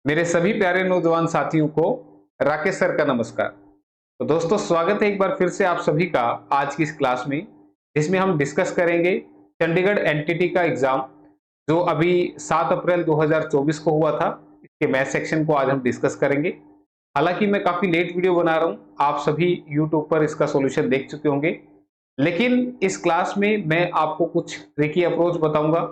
मेरे सभी प्यारे नौजवान साथियों को राकेश सर का नमस्कार। तो दोस्तों, स्वागत है एक बार फिर से आप सभी का आज की इस क्लास में, जिसमें हम डिस्कस करेंगे चंडीगढ़ एनटीटी का एग्जाम जो अभी 7 अप्रैल 2024 को हुआ था। इसके मैथ सेक्शन को आज हम डिस्कस करेंगे। हालांकि मैं काफी लेट वीडियो बना रहा हूं, आप सभी यूट्यूब पर इसका सॉल्यूशन देख चुके होंगे, लेकिन इस क्लास में मैं आपको कुछ ट्रिकी अप्रोच बताऊंगा,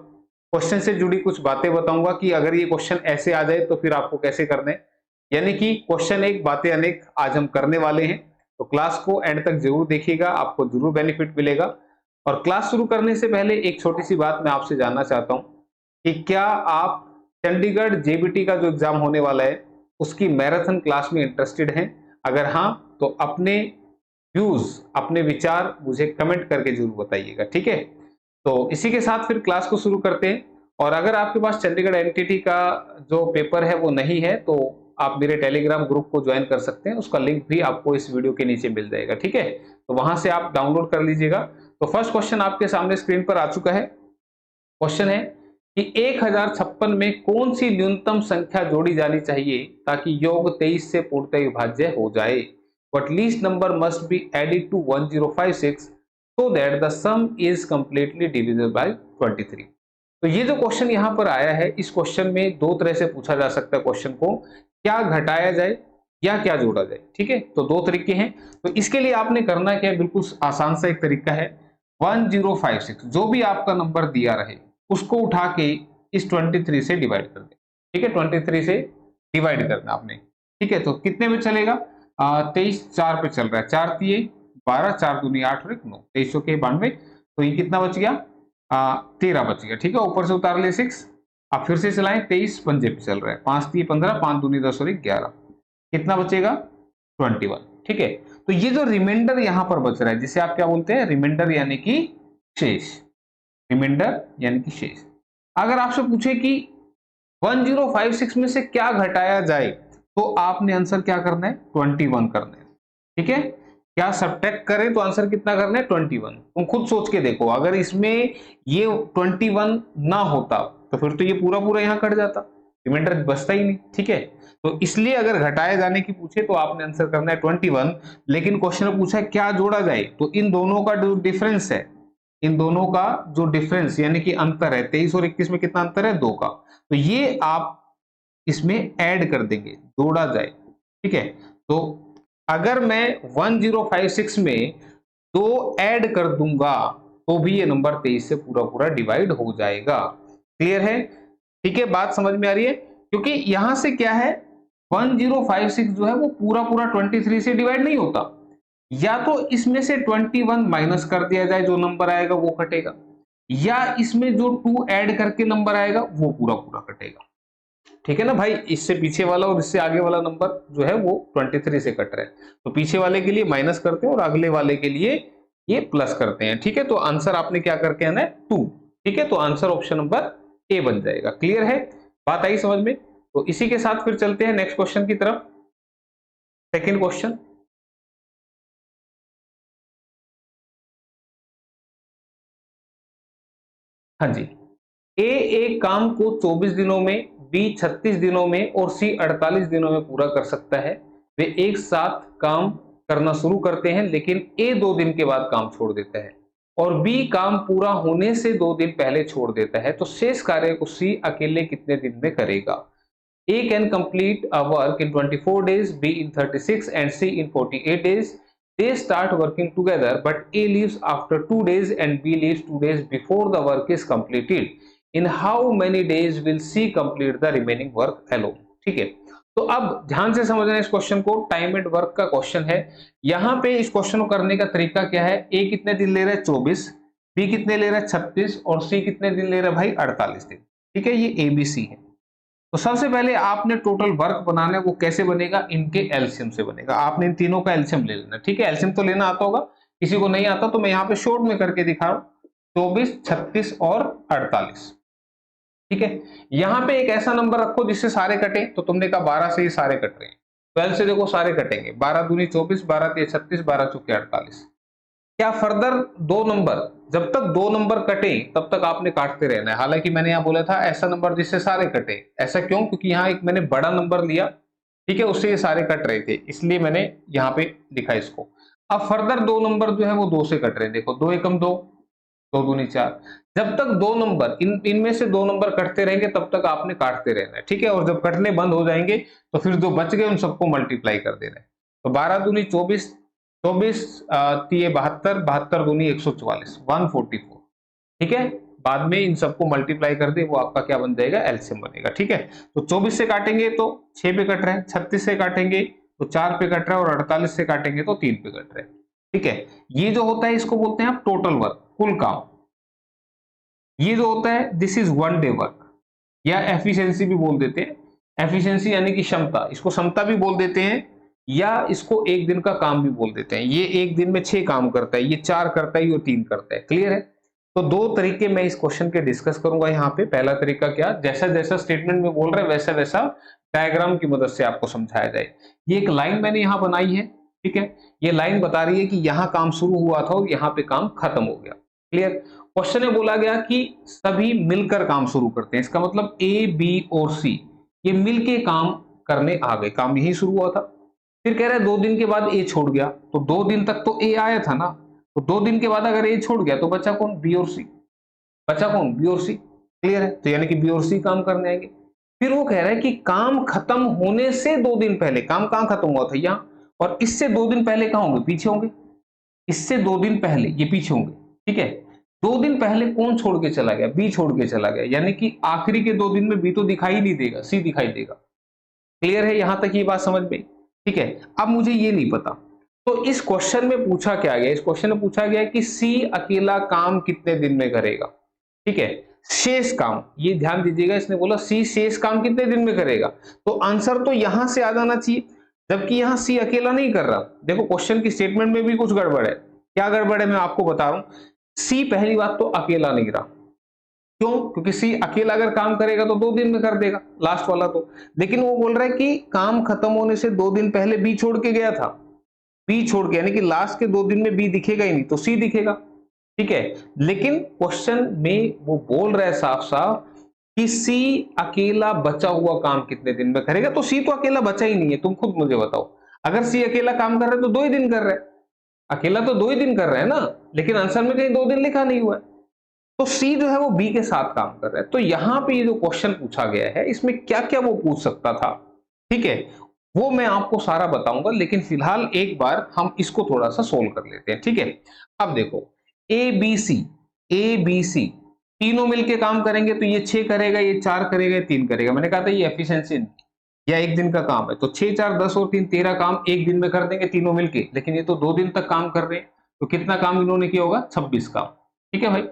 क्वेश्चन से जुड़ी कुछ बातें बताऊंगा कि अगर ये क्वेश्चन ऐसे आ जाए तो फिर आपको कैसे करना है। यानी कि क्वेश्चन एक बातें अनेक आज हम करने वाले हैं। तो क्लास को एंड तक जरूर देखिएगा, आपको जरूर बेनिफिट मिलेगा। और क्लास शुरू करने से पहले एक छोटी सी बात मैं आपसे जानना चाहता हूं कि क्या आप चंडीगढ़ जेबीटी का जो एग्जाम होने वाला है उसकी मैराथन क्लास में इंटरेस्टेड हैं? अगर हाँ, तो अपने व्यूज, अपने विचार मुझे कमेंट करके जरूर बताइएगा, ठीक है। तो इसी के साथ फिर क्लास को शुरू करते हैं। और अगर आपके पास चंडीगढ़ एनटीटी का जो पेपर है वो नहीं है, तो आप मेरे टेलीग्राम ग्रुप को ज्वाइन कर सकते हैं। उसका लिंक भी आपको इस वीडियो के नीचे मिल जाएगा, ठीक है। तो वहां से आप डाउनलोड कर लीजिएगा। तो फर्स्ट क्वेश्चन आपके सामने स्क्रीन पर आ चुका है। क्वेश्चन है कि 1056 में कौन सी न्यूनतम संख्या जोड़ी जानी चाहिए ताकि योग 23 से पूर्णतः विभाज्य हो जाए। What least number must be added to 1056 so that the sum is completely divisible by 23। तो ये जो क्वेश्चन यहाँ पर आया है, इस क्वेश्चन में दो तरह से पूछा जा सकता है क्वेश्चन को, क्या घटाया जाए या क्या जोड़ा जाए, ठीक है। तो दो तरीके हैं। तो इसके लिए आपने करना क्या है, बिल्कुल आसान सा एक तरीका है। 1056 जो भी आपका नंबर दिया रहे उसको उठा के इस 23 से डिवाइड कर दे, ठीक है। 23 से डिवाइड करना आपने, ठीक है। तो कितने में चलेगा? 23 4 पे चल रहा है, 4 तिये 12, 4 दूनी 8 और 1 9, 23 के 92। तो ये कितना बच गया? 13 बच गया, ठीक है। ऊपर से उतार ले 6। अब फिर से चलाएं, 23 पंजे पे चल रहा है, 5 तिये 15, 5 दूनी 10 और 11, कितना बचेगा? 21, ठीक है। तो ये जो रिमाइंडर यहां पर बच रहा है, जिसे आप क्या बोलते हैं? रिमाइंडर यानी कि शेष। रिमाइंडर यानी कि शेष। अगर आपसे पूछे कि 1056 में से क्या घटाया जाए, तो आपने आंसर क्या करना है? 21 करना है, ठीक है। क्या सब्ट्रैक्ट करें तो आंसर कितना करना है? 21। तुम खुद सोच के देखो, अगर इसमें ये 21 ना होता तो फिर तो ये पूरा पूरा यहां कट जाता, रिमाइंडर बचता ही नहीं, ठीक है। तो इसलिए अगर घटाए जाने की पूछे तो आपने आंसर करना है 21। लेकिन क्वेश्चन में पूछा है क्या जोड़ा जाए, तो इन दोनों का जो डिफरेंस है, इन दोनों का जो डिफरेंस यानी कि अंतर है, 23 और 21 में कितना अंतर है? 2 का। तो ये आप इसमें ऐड कर देंगे, जोड़ा जाए, ठीक है। तो अगर मैं 1056 में 2 ऐड कर दूंगा तो भी ये नंबर 23 से पूरा पूरा डिवाइड हो जाएगा। क्लियर है? ठीक है, बात समझ में आ रही है? क्योंकि यहां से क्या है, 1056 जो है वो पूरा पूरा 23 से डिवाइड नहीं होता। या तो इसमें से 21 माइनस कर दिया जाए, जो नंबर आएगा वो कटेगा, या इसमें जो 2 ऐड करके नंबर आएगा वो पूरा पूरा कटेगा, ठीक है ना भाई। इससे पीछे वाला और इससे आगे वाला नंबर जो है वो 23 से कट रहा है, तो पीछे वाले के लिए माइनस करते हैं और अगले वाले के लिए ये प्लस करते हैं, ठीक है। तो आंसर आपने क्या करके आना है? 2, ठीक है। तो आंसर ऑप्शन नंबर ए बन जाएगा। क्लियर है? बात आई समझ में? तो इसी के साथ फिर चलते हैं नेक्स्ट क्वेश्चन की तरफ। सेकेंड क्वेश्चन, हाँ जी। ए एक काम को 24 दिनों में, बी 36 दिनों में और सी 48 दिनों में पूरा कर सकता है। वे एक साथ काम करना शुरू करते हैं, लेकिन ए 2 दिन के बाद काम छोड़ देता है और बी काम पूरा होने से 2 दिन पहले छोड़ देता है। तो शेष कार्य को सी अकेले कितने दिन में करेगा? A can complete a work in 24 days, B in 36 and C in 48 days. They start working together, but A leaves after 2 days and B leaves 2 days before the work is completed. In how many days will C complete the remaining work alone? ठीक है। तो अब ध्यान से समझना इस question को, time and work का क्वेश्चन है। यहाँ पे इस क्वेश्चन को करने का तरीका क्या है? ए कितने दिन ले रहा है? 24, बी कितने ले रहा है? 36 और सी कितने दिन ले रहा है भाई? 48 दिन, ठीक है। ये एबीसी है। तो सबसे पहले आपने टोटल वर्क बनाना है, वो कैसे बनेगा? इनके एलसीएम से बनेगा। आपने इन तीनों का एलसीएम ले लेना, ठीक है। एलसीएम तो लेना आता होगा, किसी को नहीं आता तो मैं यहाँ पे शॉर्ट में करके दिखा रहा हूँ। 24, 36 और 48, ठीक है। यहाँ पे एक ऐसा नंबर रखो जिससे सारे कटे, तो तुमने कहा 12 से ये सारे कट रहे हैं, 12 से देखो सारे कटेंगे, 12 दूनी 24, 12 तिये 36, 12 चौके 48। क्या फर्दर दो नंबर, जब तक दो नंबर कटे तब तक आपने काटते रहना है। हालांकि मैंने यहाँ बोला था ऐसा नंबर जिससे सारे कटे, ऐसा क्यों? क्योंकि यहाँ एक मैंने बड़ा नंबर लिया, ठीक है, उससे ये सारे कट रहे थे, इसलिए मैंने यहाँ पे लिखा इसको। अब फर्दर दो नंबर जो है वो दो से कट रहे हैं, देखो दो एकम दो, दो दूनी चार। जब तक दो नंबर इनमें से दो नंबर कटते रहेंगे तब तक आपने काटते रहना है, ठीक है। और जब कटने बंद हो जाएंगे तो फिर जो बच गए उन सबको मल्टीप्लाई कर देना है। तो 12 दूनी 24, 24 तिये 72, 72 दूनी 144, 144, ठीक है। बाद में इन सबको मल्टीप्लाई कर दे, वो आपका क्या बन जाएगा? एलसीएम बनेगा, ठीक है। तो 24 से काटेंगे तो 6 पे कट रहा है, 36 से काटेंगे तो 4 पे कट रहा है, और 48 से काटेंगे तो 3 पे कट रहा है, ठीक है। ये जो होता है इसको बोलते हैं आप टोटल वर्क, कुल काम। ये जो होता है this is one day work, या एफिशिएंसी भी बोल देते हैं। एफिशिएंसी यानी कि क्षमता, इसको क्षमता भी बोल देते हैं, या इसको एक दिन का काम भी बोल देते हैं। ये एक दिन में 6 काम करता है, ये 4 करता है, ये 3 करता है। क्लियर है? तो दो तरीके मैं इस क्वेश्चन के डिस्कस करूंगा यहाँ पे। पहला तरीका क्या, जैसा जैसा स्टेटमेंट में बोल रहे हैं वैसा वैसा डायग्राम की मदद से आपको समझाया जाए। ये एक लाइन मैंने यहाँ बनाई है, ठीक है। ये लाइन बता रही है कि यहाँ काम शुरू हुआ था और यहाँ पे काम खत्म हो गया। क्लियर? क्वेश्चन में बोला गया कि सभी मिलकर काम शुरू करते हैं, इसका मतलब ए बी और सी ये मिलके काम करने आ गए, काम यही शुरू हुआ था। फिर कह रहे हैं 2 दिन के बाद ए छोड़ गया, तो 2 दिन तक तो ए आया था ना, तो 2 दिन के बाद अगर ए छोड़ गया तो बचा कौन? बी और सी। बचा कौन? बी और सी। क्लियर है? तो यानी कि बी और सी काम करने आएंगे। फिर वो कह रहा है कि काम खत्म होने से 2 दिन पहले, काम कहां खत्म हुआ था? यहां, और इससे 2 दिन पहले कहां होंगे? पीछे होंगे। इससे 2 दिन पहले ये पीछे होंगे, ठीक है। 2 दिन पहले कौन छोड़ के चला गया? बी छोड़ के चला गया, यानी कि आखिरी के 2 दिन में बी तो दिखाई नहीं देगा, सी दिखाई देगा। क्लियर है? यहां तक ये बात समझ में? ठीक है। अब मुझे ये नहीं पता, तो इस क्वेश्चन में पूछा क्या गया? इस क्वेश्चन में पूछा गया कि सी अकेला काम कितने दिन में करेगा, ठीक है। शेष काम, ये ध्यान दीजिएगा, इसने बोला सी शेष काम कितने दिन में करेगा, तो आंसर तो यहां से आ जाना चाहिए, जबकि यहां सी अकेला नहीं कर रहा। देखो क्वेश्चन की स्टेटमेंट में भी कुछ गड़बड़ है। क्या गड़बड़ है मैं आपको बता रहा हूं। सी पहली बात तो अकेला नहीं रहा, क्यों? क्योंकि सी अकेला अगर काम करेगा तो 2 दिन में कर देगा, लास्ट वाला तो। लेकिन वो बोल रहा है कि काम खत्म होने से 2 दिन पहले बी छोड़ के गया था, बी छोड़ के, यानी कि लास्ट के 2 दिन में बी दिखेगा ही नहीं, तो सी दिखेगा, ठीक है। लेकिन क्वेश्चन में वो बोल रहा है साफ साफ कि सी अकेला बचा हुआ काम कितने दिन में करेगा, तो सी तो अकेला बचा ही नहीं है। तुम खुद मुझे बताओ, अगर सी अकेला काम कर रहा है तो 2 ही दिन कर रहा है, अकेला तो 2 ही दिन कर रहा है ना, लेकिन आंसर में कहीं 2 दिन लिखा नहीं हुआ है। तो सी जो है वो बी के साथ काम कर रहा है। तो यहां पे ये जो क्वेश्चन पूछा गया है इसमें क्या क्या वो पूछ सकता था, ठीक है, वो मैं आपको सारा बताऊंगा। लेकिन फिलहाल एक बार हम इसको थोड़ा सा सोल्व कर लेते हैं, ठीक है। अब देखो ए बी सी तीनों मिलके काम करेंगे तो ये 6 करेगा, ये 4 करेगा, ये 3 करेगा। मैंने कहा था ये एफिशिएंसी या एक दिन का काम है, तो 6 4 10 और 3 13 काम एक दिन में कर देंगे तीनों मिलके। लेकिन ये तो 2 दिन तक काम कर रहे हैं, तो कितना काम इन्होंने किया होगा? 26 काम, ठीक है भाई।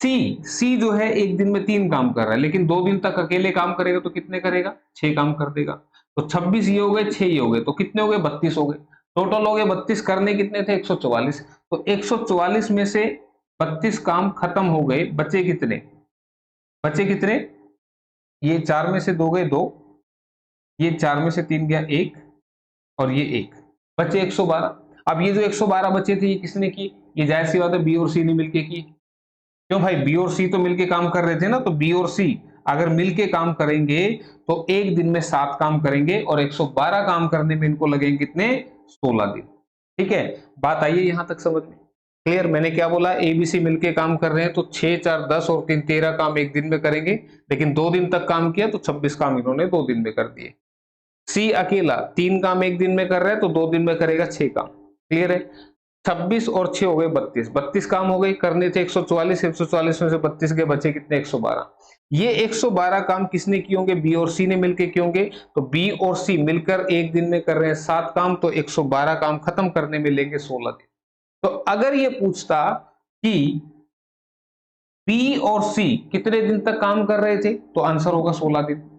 सी जो है एक दिन में 3 काम कर रहा है, लेकिन 2 दिन तक अकेले काम करेगा तो कितने करेगा? 6 काम कर देगा। तो 26 ये हो गए, 6 ये हो गए, तो कितने हो गए? 32 हो गए। टोटल हो गए 32, करने कितने थे? 144। तो 144 में से 32 काम खत्म हो गए, बचे कितने? बचे कितने? ये 4 में से 2 गए 2, ये 4 में से 3 गया 1, और ये 1, बचे 112। अब ये जो 112 बचे थे ये किसने की? ये जाहिर सी बात है बी और सी ने मिलके की। क्यों भाई? बी और सी तो मिलके काम कर रहे थे ना, तो बी और सी अगर मिलके काम करेंगे तो एक दिन में 7 काम करेंगे, और 112 काम करने में इनको लगेंगे कितने? 16 दिन, ठीक है। बात आई है यहां तक समझ में? क्लियर? मैंने क्या बोला? एबीसी मिलके काम कर रहे हैं तो 6 4 10 और 3 13 काम एक दिन में करेंगे, लेकिन 2 दिन तक काम किया तो 26 काम इन्होंने 2 दिन में कर दिए। सी अकेला 3 काम एक दिन में कर रहा है तो 2 दिन में करेगा 6 काम। क्लियर है? 26 और 6 हो गए 32, 32 काम हो गए, करने थे 144, 144 में से 32 के बचे कितने? 112। ये 112 काम किसने किए होंगे? बी और सी ने मिलकर किए होंगे। तो बी और सी मिलकर एक दिन में कर रहे हैं 7 काम, तो 112 काम खत्म करने में लेंगे 16 दिन। तो अगर ये पूछता कि बी और सी कितने दिन तक काम कर रहे थे, तो आंसर होगा 16 दिन।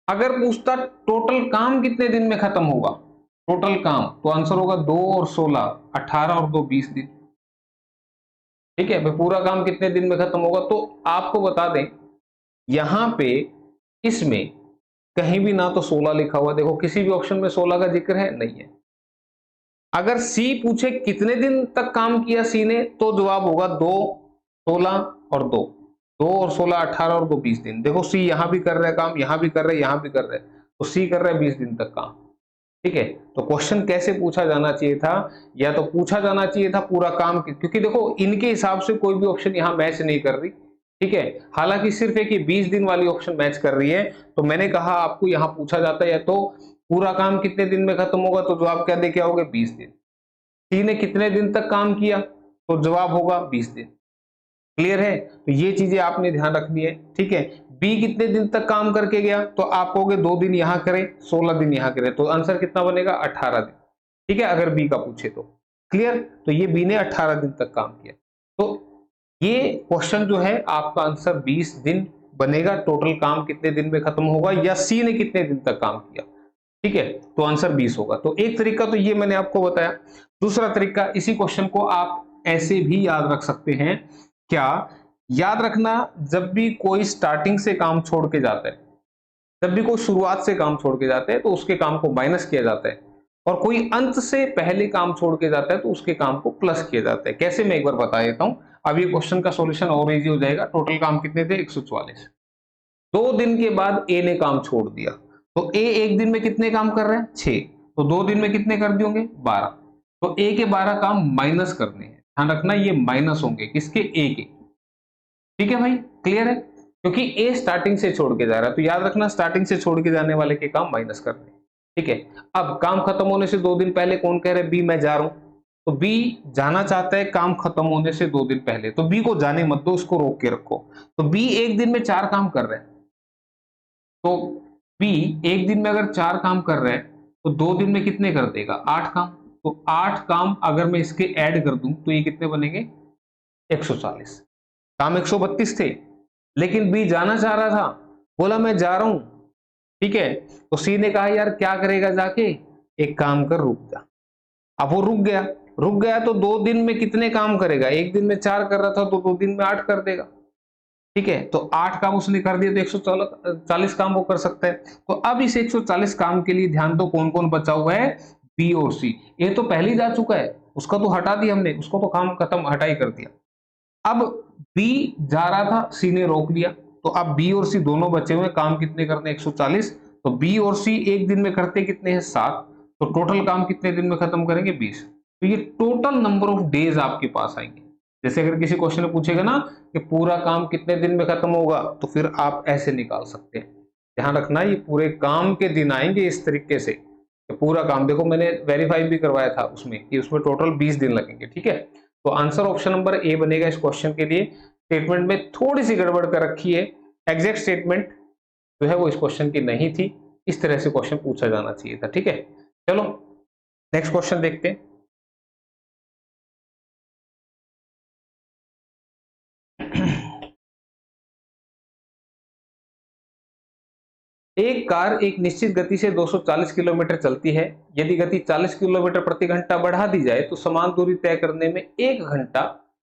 अगर पूछता टोटल काम कितने दिन में खत्म होगा, टोटल काम, तो आंसर होगा 2 और 16, 18 और 2 20 दिन, ठीक है। भाई पूरा काम कितने दिन में खत्म होगा? तो आपको बता दें यहां पे इसमें कहीं भी ना तो 16 लिखा हुआ, देखो किसी भी ऑप्शन में 16 का जिक्र है नहीं है। अगर सी पूछे कितने दिन तक काम किया सी ने, तो जवाब होगा 2, 16 और 2, 2 और 16 18 और 2 20 दिन। देखो सी यहां भी कर रहा है काम, यहां भी कर रहा है, यहां भी कर रहा है, तो सी कर रहा है 20 दिन तक काम। ठीक है, तो क्वेश्चन कैसे पूछा जाना चाहिए था, या तो पूछा जाना चाहिए था पूरा काम, क्योंकि देखो इनके हिसाब से कोई भी ऑप्शन यहां मैच नहीं कर रही। ठीक है, हालांकि सिर्फ एक 20 दिन वाली ऑप्शन मैच कर रही है, तो मैंने कहा आपको यहां पूछा जाता है या तो पूरा काम कितने दिन में खत्म होगा, तो जवाब क्या दे के आओगे 20 दिन। सी ने कितने दिन तक काम किया, तो जवाब होगा 20 दिन। क्लियर है, तो ये चीजें आपने ध्यान रखनी है। ठीक है, बी कितने दिन तक काम करके गया, तो आप कहोगे 2 दिन यहां करे 16 दिन यहां करे, तो आंसर कितना बनेगा 18 दिन। ठीक है, अगर बी का पूछे तो। क्लियर, तो ये बी ने 18 दिन तक काम किया, तो ये क्वेश्चन जो है आपका आंसर 20 दिन बनेगा। टोटल काम कितने दिन में खत्म होगा, या सी ने कितने दिन तक काम किया। ठीक है, तो आंसर 20 होगा। तो एक तरीका तो ये मैंने आपको बताया। दूसरा तरीका, इसी क्वेश्चन को आप ऐसे भी याद रख सकते हैं। क्या याद रखना, जब भी कोई स्टार्टिंग से काम छोड़ के जाता है, जब भी कोई शुरुआत से काम छोड़ के जाता है तो उसके काम को माइनस किया जाता है, और कोई अंत से पहले काम छोड़ के जाता है तो उसके काम को प्लस किया जाता है। कैसे, मैं एक बार बता देता हूं। अब ये क्वेश्चन का सॉल्यूशन और इजी हो जाएगा। टोटल काम कितने थे 144। 2 दिन के बाद ए ने काम छोड़ दिया, तो ए एक दिन में कितने काम कर रहे हैं 6, तो 2 दिन में कितने कर दिए होंगे 12, तो ए के 12 काम माइनस करने हैं। ध्यान रखना ये माइनस होंगे किसके, ए के। ठीक है भाई, क्लियर है, क्योंकि ए स्टार्टिंग से छोड़ के जा रहा है, तो याद रखना स्टार्टिंग से छोड़ के जाने वाले के काम माइनस करने। ठीक है, अब काम खत्म होने से 2 दिन पहले कौन कह रहे हैं, बी मैं जा रहा हूं, तो बी जाना चाहता है काम खत्म होने से 2 दिन पहले, तो बी को जाने मत दो, उसको रोक के रखो। तो बी एक दिन में 4 काम कर रहे हैं, तो बी एक दिन में अगर 4 काम कर रहे हैं तो 2 दिन में कितने कर देगा 8 काम, तो 8 काम अगर मैं इसके ऐड कर दूं तो ये कितने बनेंगे 140। काम 132 थे, लेकिन बी जाना चाह रहा था, बोला मैं जा रहा हूं। ठीक है, तो सी ने कहा यार क्या करेगा जाके, एक काम कर रुक जा। अब वो रुक गया, रुक गया तो 2 दिन में कितने काम करेगा, एक दिन में 4 कर रहा था तो 2 दिन में 8 कर देगा। ठीक है, तो 8 काम उसने कर दिया तो 140 काम वो कर सकता है। तो अब इस 140 काम के लिए ध्यान दो कौन कौन बचा हुआ है, बी और सी। ए तो पहले ही जा चुका है, उसका तो हटा दिया हमने, उसको तो काम खत्म हटा ही कर दिया। अब बी जा रहा था, सी ने रोक लिया, तो अब बी और सी दोनों बचे हुए, काम कितने करने 140, तो बी और सी एक दिन में करते कितने हैं 7, तो टोटल काम कितने दिन में खत्म करेंगे 20। तो ये टोटल नंबर ऑफ डेज आपके पास आएंगे। जैसे अगर किसी क्वेश्चन में पूछेगा ना कि पूरा काम कितने दिन में खत्म होगा, तो फिर आप ऐसे निकाल सकते हैं। ध्यान रखना ये पूरे काम के दिन आएंगे इस तरीके से, कि पूरा काम, देखो मैंने वेरीफाई भी करवाया था उसमें कि उसमें टोटल 20 दिन लगेंगे। ठीक है, तो आंसर ऑप्शन नंबर ए बनेगा इस क्वेश्चन के लिए। स्टेटमेंट में थोड़ी सी गड़बड़ कर रखी है, एग्जैक्ट स्टेटमेंट जो है वो इस क्वेश्चन की नहीं थी, इस तरह से क्वेश्चन पूछा जाना चाहिए था। ठीक है, चलो नेक्स्ट क्वेश्चन देखते हैं। एक कार एक निश्चित गति से 240 किलोमीटर चलती है। यदि गति 40 किलोमीटर प्रति घंटा बढ़ा दी जाए तो समान दूरी तय करने में 1 घंटा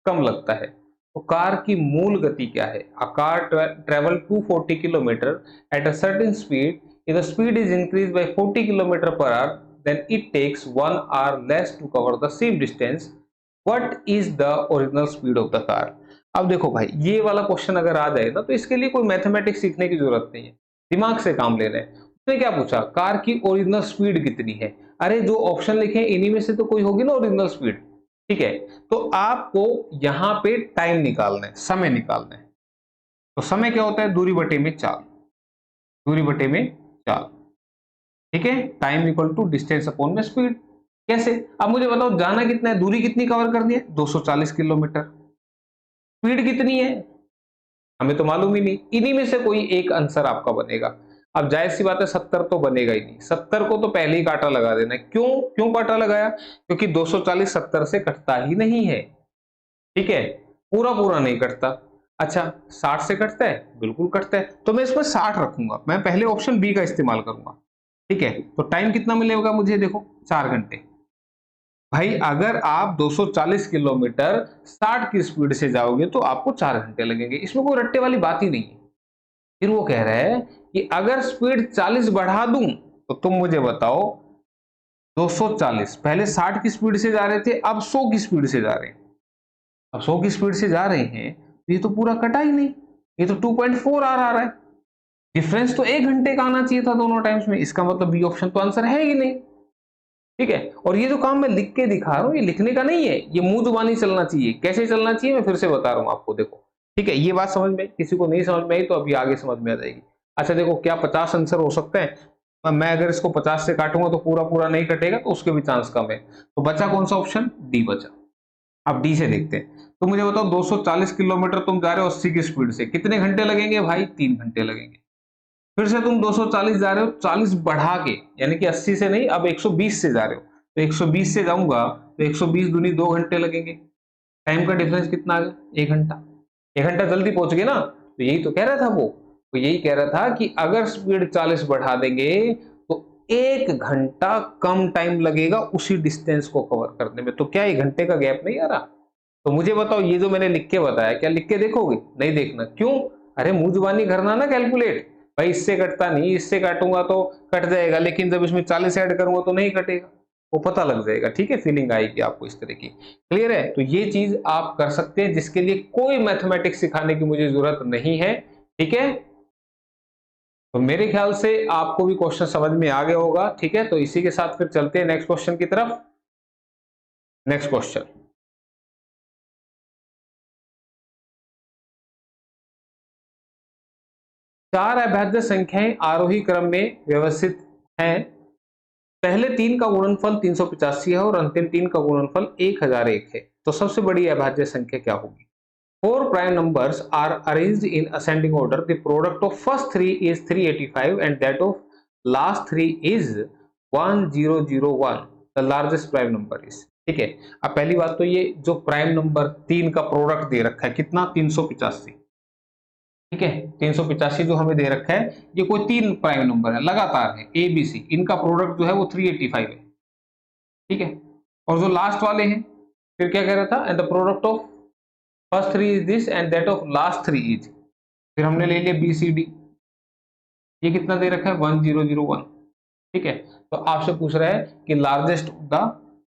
कम लगता है। तो कार की मूल गति क्या है, a car travel 240 kilometre at a certain speed, if the speed is increase by 40 kilometre per hour, then it takes 1 hour less to cover the same distance. What is the original speed of the car. अब देखो भाई, ये वाला question अगर आ जाए ना, तो इसके लिए कोई मैथमेटिक्स सीखने की जरूरत नहीं है, दिमाग से काम ले रहे हैं। उसने क्या पूछा, कार की ओरिजिनल स्पीड कितनी है। अरे जो ऑप्शन लिखे हैं इन्हीं में से तो कोई होगी ना ओरिजिनल स्पीड। ठीक है, तो आपको यहां पे टाइम निकालना है, समय निकालना है। तो समय क्या होता है, दूरी बटे में चाल, दूरी बटे में चाल। ठीक है, time equal to distance upon में स्पीड। कैसे, अब मुझे बताओ जाना कितना है, दूरी कितनी कवर करनी है 240 किलोमीटर, स्पीड कितनी है हमें तो मालूम ही नहीं। इन्हीं में से कोई एक आंसर आपका बनेगा। अब जाहिर सी बात है 70 तो बनेगा ही नहीं, 70 को तो पहले ही काटा लगा देना है। क्यों क्यों काटा लगाया, क्योंकि 240 70 से कटता ही नहीं है। ठीक है, पूरा पूरा नहीं कटता। अच्छा 60 से कटता है, बिल्कुल कटता है, तो मैं इसमें 60 रखूंगा, मैं पहले ऑप्शन बी का इस्तेमाल करूंगा। ठीक है, तो टाइम कितना मिलेगा मुझे, देखो 4 घंटे। भाई अगर आप 240 किलोमीटर 60 की स्पीड से जाओगे तो आपको 4 घंटे लगेंगे, इसमें कोई रट्टे वाली बात ही नहीं है। फिर वो कह रहा है कि अगर स्पीड 40 बढ़ा दूं तो तुम मुझे बताओ 240, पहले 60 की स्पीड से जा रहे थे, अब 100 की स्पीड से जा रहे हैं। अब 100 की स्पीड से जा रहे हैं तो ये तो पूरा कटा ही नहीं, ये तो 2.4 आर आ रहा है। डिफरेंस तो 1 घंटे का आना चाहिए था दोनों टाइम्स में, इसका मतलब बी ऑप्शन तो आंसर है ही नहीं। ठीक है, और ये जो काम मैं लिख के दिखा रहा हूं, ये लिखने का नहीं है, ये मुंह जुबानी चलना चाहिए। कैसे चलना चाहिए मैं फिर से बता रहा हूं आपको, देखो। ठीक है, ये बात समझ में, किसी को नहीं समझ में आई तो अभी आगे समझ में आ जाएगी। अच्छा देखो, क्या 50 आंसर हो सकते हैं? मैं अगर इसको 50 से काटूंगा तो पूरा पूरा नहीं कटेगा, तो उसके भी चांस कम है। तो बचा कौन सा ऑप्शन? डी बचा। अब डी से देखते हैं। तो मुझे बताओ, 240 किलोमीटर तुम जा रहे हो 80 की स्पीड से, कितने घंटे लगेंगे भाई? 3 घंटे लगेंगे। फिर से तुम 240 जा रहे हो, 40 बढ़ा के, यानी कि 80 से नहीं, अब 120 से जा रहे हो, तो 120 से जाऊंगा तो 120 दूनी 2 घंटे लगेंगे। टाइम का डिफरेंस कितना आ गया? 1 घंटा। 1 घंटा जल्दी पहुंच गए ना, तो यही तो कह रहा था वो। तो यही कह रहा था कि अगर स्पीड 40 बढ़ा देंगे तो 1 घंटा कम टाइम लगेगा उसी डिस्टेंस को कवर करने में। तो क्या 1 घंटे का गैप नहीं आ रहा? तो मुझे बताओ, ये जो मैंने लिख के बताया, क्या लिख के देखोगे? नहीं देखना, क्यों? अरे मुंह जुबानी करना ना कैलकुलेट। भाई इससे कटता नहीं, इससे काटूंगा तो कट जाएगा, लेकिन जब इसमें 40 ऐड करूंगा तो नहीं कटेगा, वो पता लग जाएगा। ठीक है, फीलिंग आएगी आपको इस तरह की। क्लियर है? तो ये चीज आप कर सकते हैं, जिसके लिए कोई मैथमेटिक्स सिखाने की मुझे जरूरत नहीं है। ठीक है, तो मेरे ख्याल से आपको भी क्वेश्चन समझ में आ गया होगा। ठीक है, तो इसी के साथ फिर चलते हैं नेक्स्ट क्वेश्चन की तरफ। नेक्स्ट क्वेश्चन, चार अभाज्य संख्याएं आरोही क्रम में व्यवस्थित हैं। पहले तीन का गुणनफल 385 है और अंतिम तीन का गुणनफल 1001 है। तो सबसे बड़ी अभाज्य संख्या क्या होगी? Four prime numbers are arranged in ascending order. The product of first three is 385 and that of last three is 1001. The largest prime number is. ठीक है, अब पहली बात तो ये जो प्राइम नंबर तीन का प्रोडक्ट दे रखा है, कितना? 385। ठीक है, 385 जो हमें दे रखा है, ये कोई तीन प्राइम नंबर है, लगातार है, ए बी सी, इनका प्रोडक्ट जो है वो 385 है। ठीक है, और जो लास्ट वाले हैं, फिर क्या कह रहा था? And the product of first three is this and that of last three is, फिर हमने ले लिया बी सी डी, ये कितना दे रखा है? 1001। ठीक है, तो आपसे पूछ रहा है कि लार्जेस्ट द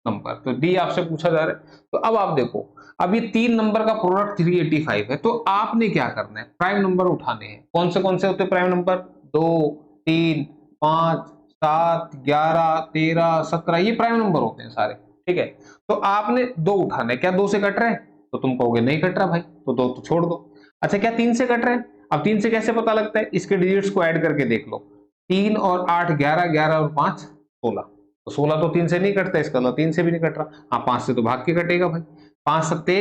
नंबर, तो डी आपसे पूछा जा रहा है। तो अब आप देखो, अब ये तीन नंबर का प्रोडक्ट 385 है, तो आपने क्या करना है? प्राइम नंबर उठाने हैं। कौन से होते हैं प्राइम नंबर? 2, 3, 5, 7, 11, 13, 17, ये प्राइम नंबर होते हैं सारे। ठीक है, तो आपने दो उठाने, क्या दो से कट रहे हैं? तो तुम कहोगे नहीं कट रहा भाई, तो दो तो छोड़ दो। अच्छा, क्या तीन से कट रहे हैं? अब तीन से कैसे पता लगता है? इसके डिजिट्स को ऐड करके देख लो। 3 और 8 11, 11 और 5 16, तो 16 तो 3 से नहीं कटता, इसका मतलब 3 से भी नहीं कट रहा। हाँ, 5 से तो भाग के कटेगा भाई। 5 सत्ते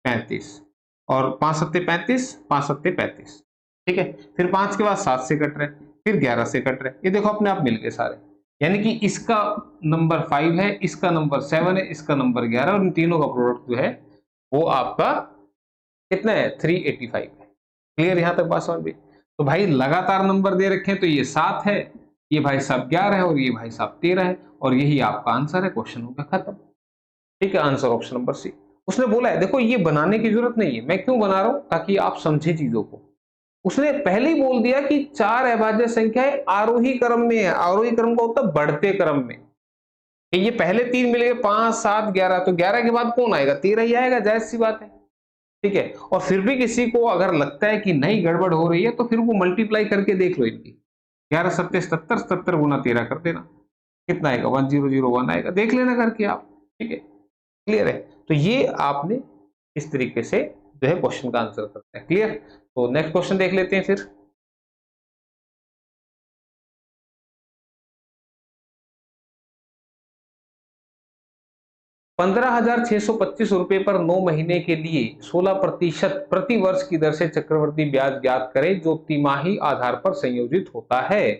35 और 5 सत्ते 35, 5 सत्ते 35। ठीक है, फिर 5 के बाद 7 से कट रहे, फिर 11 से कट रहे, ये देखो अपने आप मिल गए सारे। यानी कि इसका नंबर 5 है, इसका नंबर 7 है, इसका नंबर 11, और इन तीनों का प्रोडक्ट जो है वो आपका कितना है? 385 है। क्लियर यहां तक बात समझ में? तो भाई लगातार नंबर दे रखे हैं, तो ये 7 है, ये भाई साहब 11 है, और ये भाई साहब 13 है, और यही आपका आंसर है। क्वेश्चन हो गया खत्म। ठीक है, आंसर ऑप्शन नंबर सी। उसने बोला है, देखो ये बनाने की जरूरत नहीं है, मैं क्यों बना रहा हूं? ताकि आप समझे चीजों को। उसने पहले ही बोल दिया कि चार अभाज्य संख्याएं आरोही क्रम में है। आरोही क्रम का होता है बढ़ते क्रम में। ये पहले तीन मिल गए, 5, 7, 11, तो 11 के बाद कौन आएगा? 13 ही आएगा, जायज सी बात है। ठीक है, और फिर भी किसी को अगर लगता है कि नहीं गड़बड़ हो रही है, तो फिर वो मल्टीप्लाई करके देख लो इनकी। 11 सत्ते 77, 77 गुना 13 कर देना, कितना आएगा? 1001 आएगा, देख लेना करके आप। ठीक है, क्लियर है? तो ये आपने इस तरीके से जो है क्वेश्चन का आंसर करना है। क्लियर? तो नेक्स्ट क्वेश्चन देख लेते हैं फिर। 15,625 रुपए पर 9 महीने के लिए 16% प्रति वर्ष की दर से चक्रवृद्धि ब्याज ज्ञात करें, जो तिमाही आधार पर संयोजित होता है।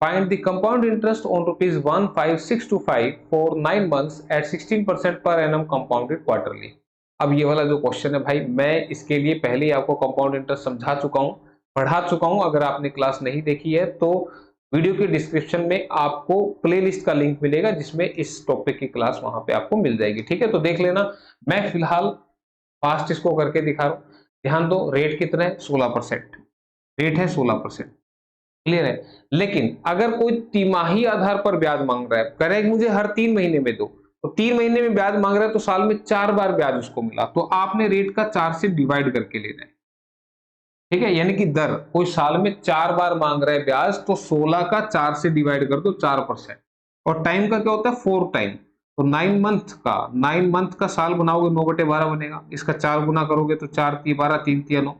Find the compound interest on ₹15625 for 9 months at 16% per annum compounded quarterly. अब ये वाला जो क्वेश्चन है भाई, मैं इसके लिए पहले ही आपको कंपाउंड इंटरेस्ट समझा चुका हूं, पढ़ा चुका हूं। अगर आपने क्लास नहीं देखी है तो वीडियो के डिस्क्रिप्शन में आपको प्लेलिस्ट का लिंक मिलेगा, जिसमें इस टॉपिक की क्लास वहां पे आपको मिल जाएगी। ठीक है, तो देख लेना। मैं फिलहाल फास्ट इसको करके दिखा रहा हूं। ध्यान दो, रेट कितना है? 16%। रेट है 16%। क्लियर है। लेकिन अगर कोई तिमाही आधार पर ब्याज मांग रहा है, कह रहा है मुझे हर 3 महीने में दो, तो 3 महीने में ब्याज मांग रहा है तो साल में 4 बार ब्याज उसको मिला, तो आपने रेट का 4 से डिवाइड करके लेना है। ठीक है, यानी कि दर कोई साल में 4 बार मांग रहा है ब्याज, तो 16 का 4 से डिवाइड कर दो 4%। और टाइम का क्या होता है 4 टाइम, तो 9 मंथ का साल बनाओगे 9/12 बनेगा, इसका 4 गुना करोगे तो 4 3 12 3 3 9,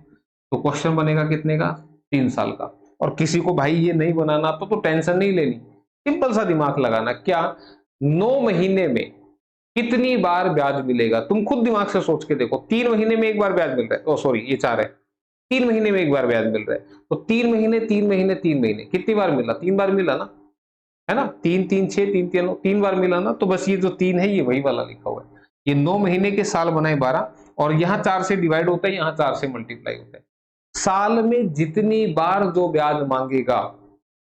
तो क्वेश्चन बनेगा कितने का 3 साल का। और किसी को भाई ये नहीं बनाना तो टेंशन नहीं लेनी, सिंपल सा दिमाग लगाना, क्या 9 महीने में कितनी बार ब्याज मिलेगा, तुम खुद दिमाग से सोच के देखो। 3 महीने में एक बार ब्याज मिल रहा है, ओ सॉरी ये 4 है, 3 महीने में एक बार ब्याज मिल रहा है, तो 3 महीने 3 महीने 3 महीने कितनी बार मिला, 3 बार मिला ना, है ना, 3 3 6 3 3 9, 3 बार मिला ना, तो बस ये जो 3 है ये वही वाला लिखा हुआ है। ये 9 महीने के साल बनाए 12, और यहाँ 4 से डिवाइड होता है, यहाँ 4 से मल्टीप्लाई होता है। साल में जितनी बार जो ब्याज मांगेगा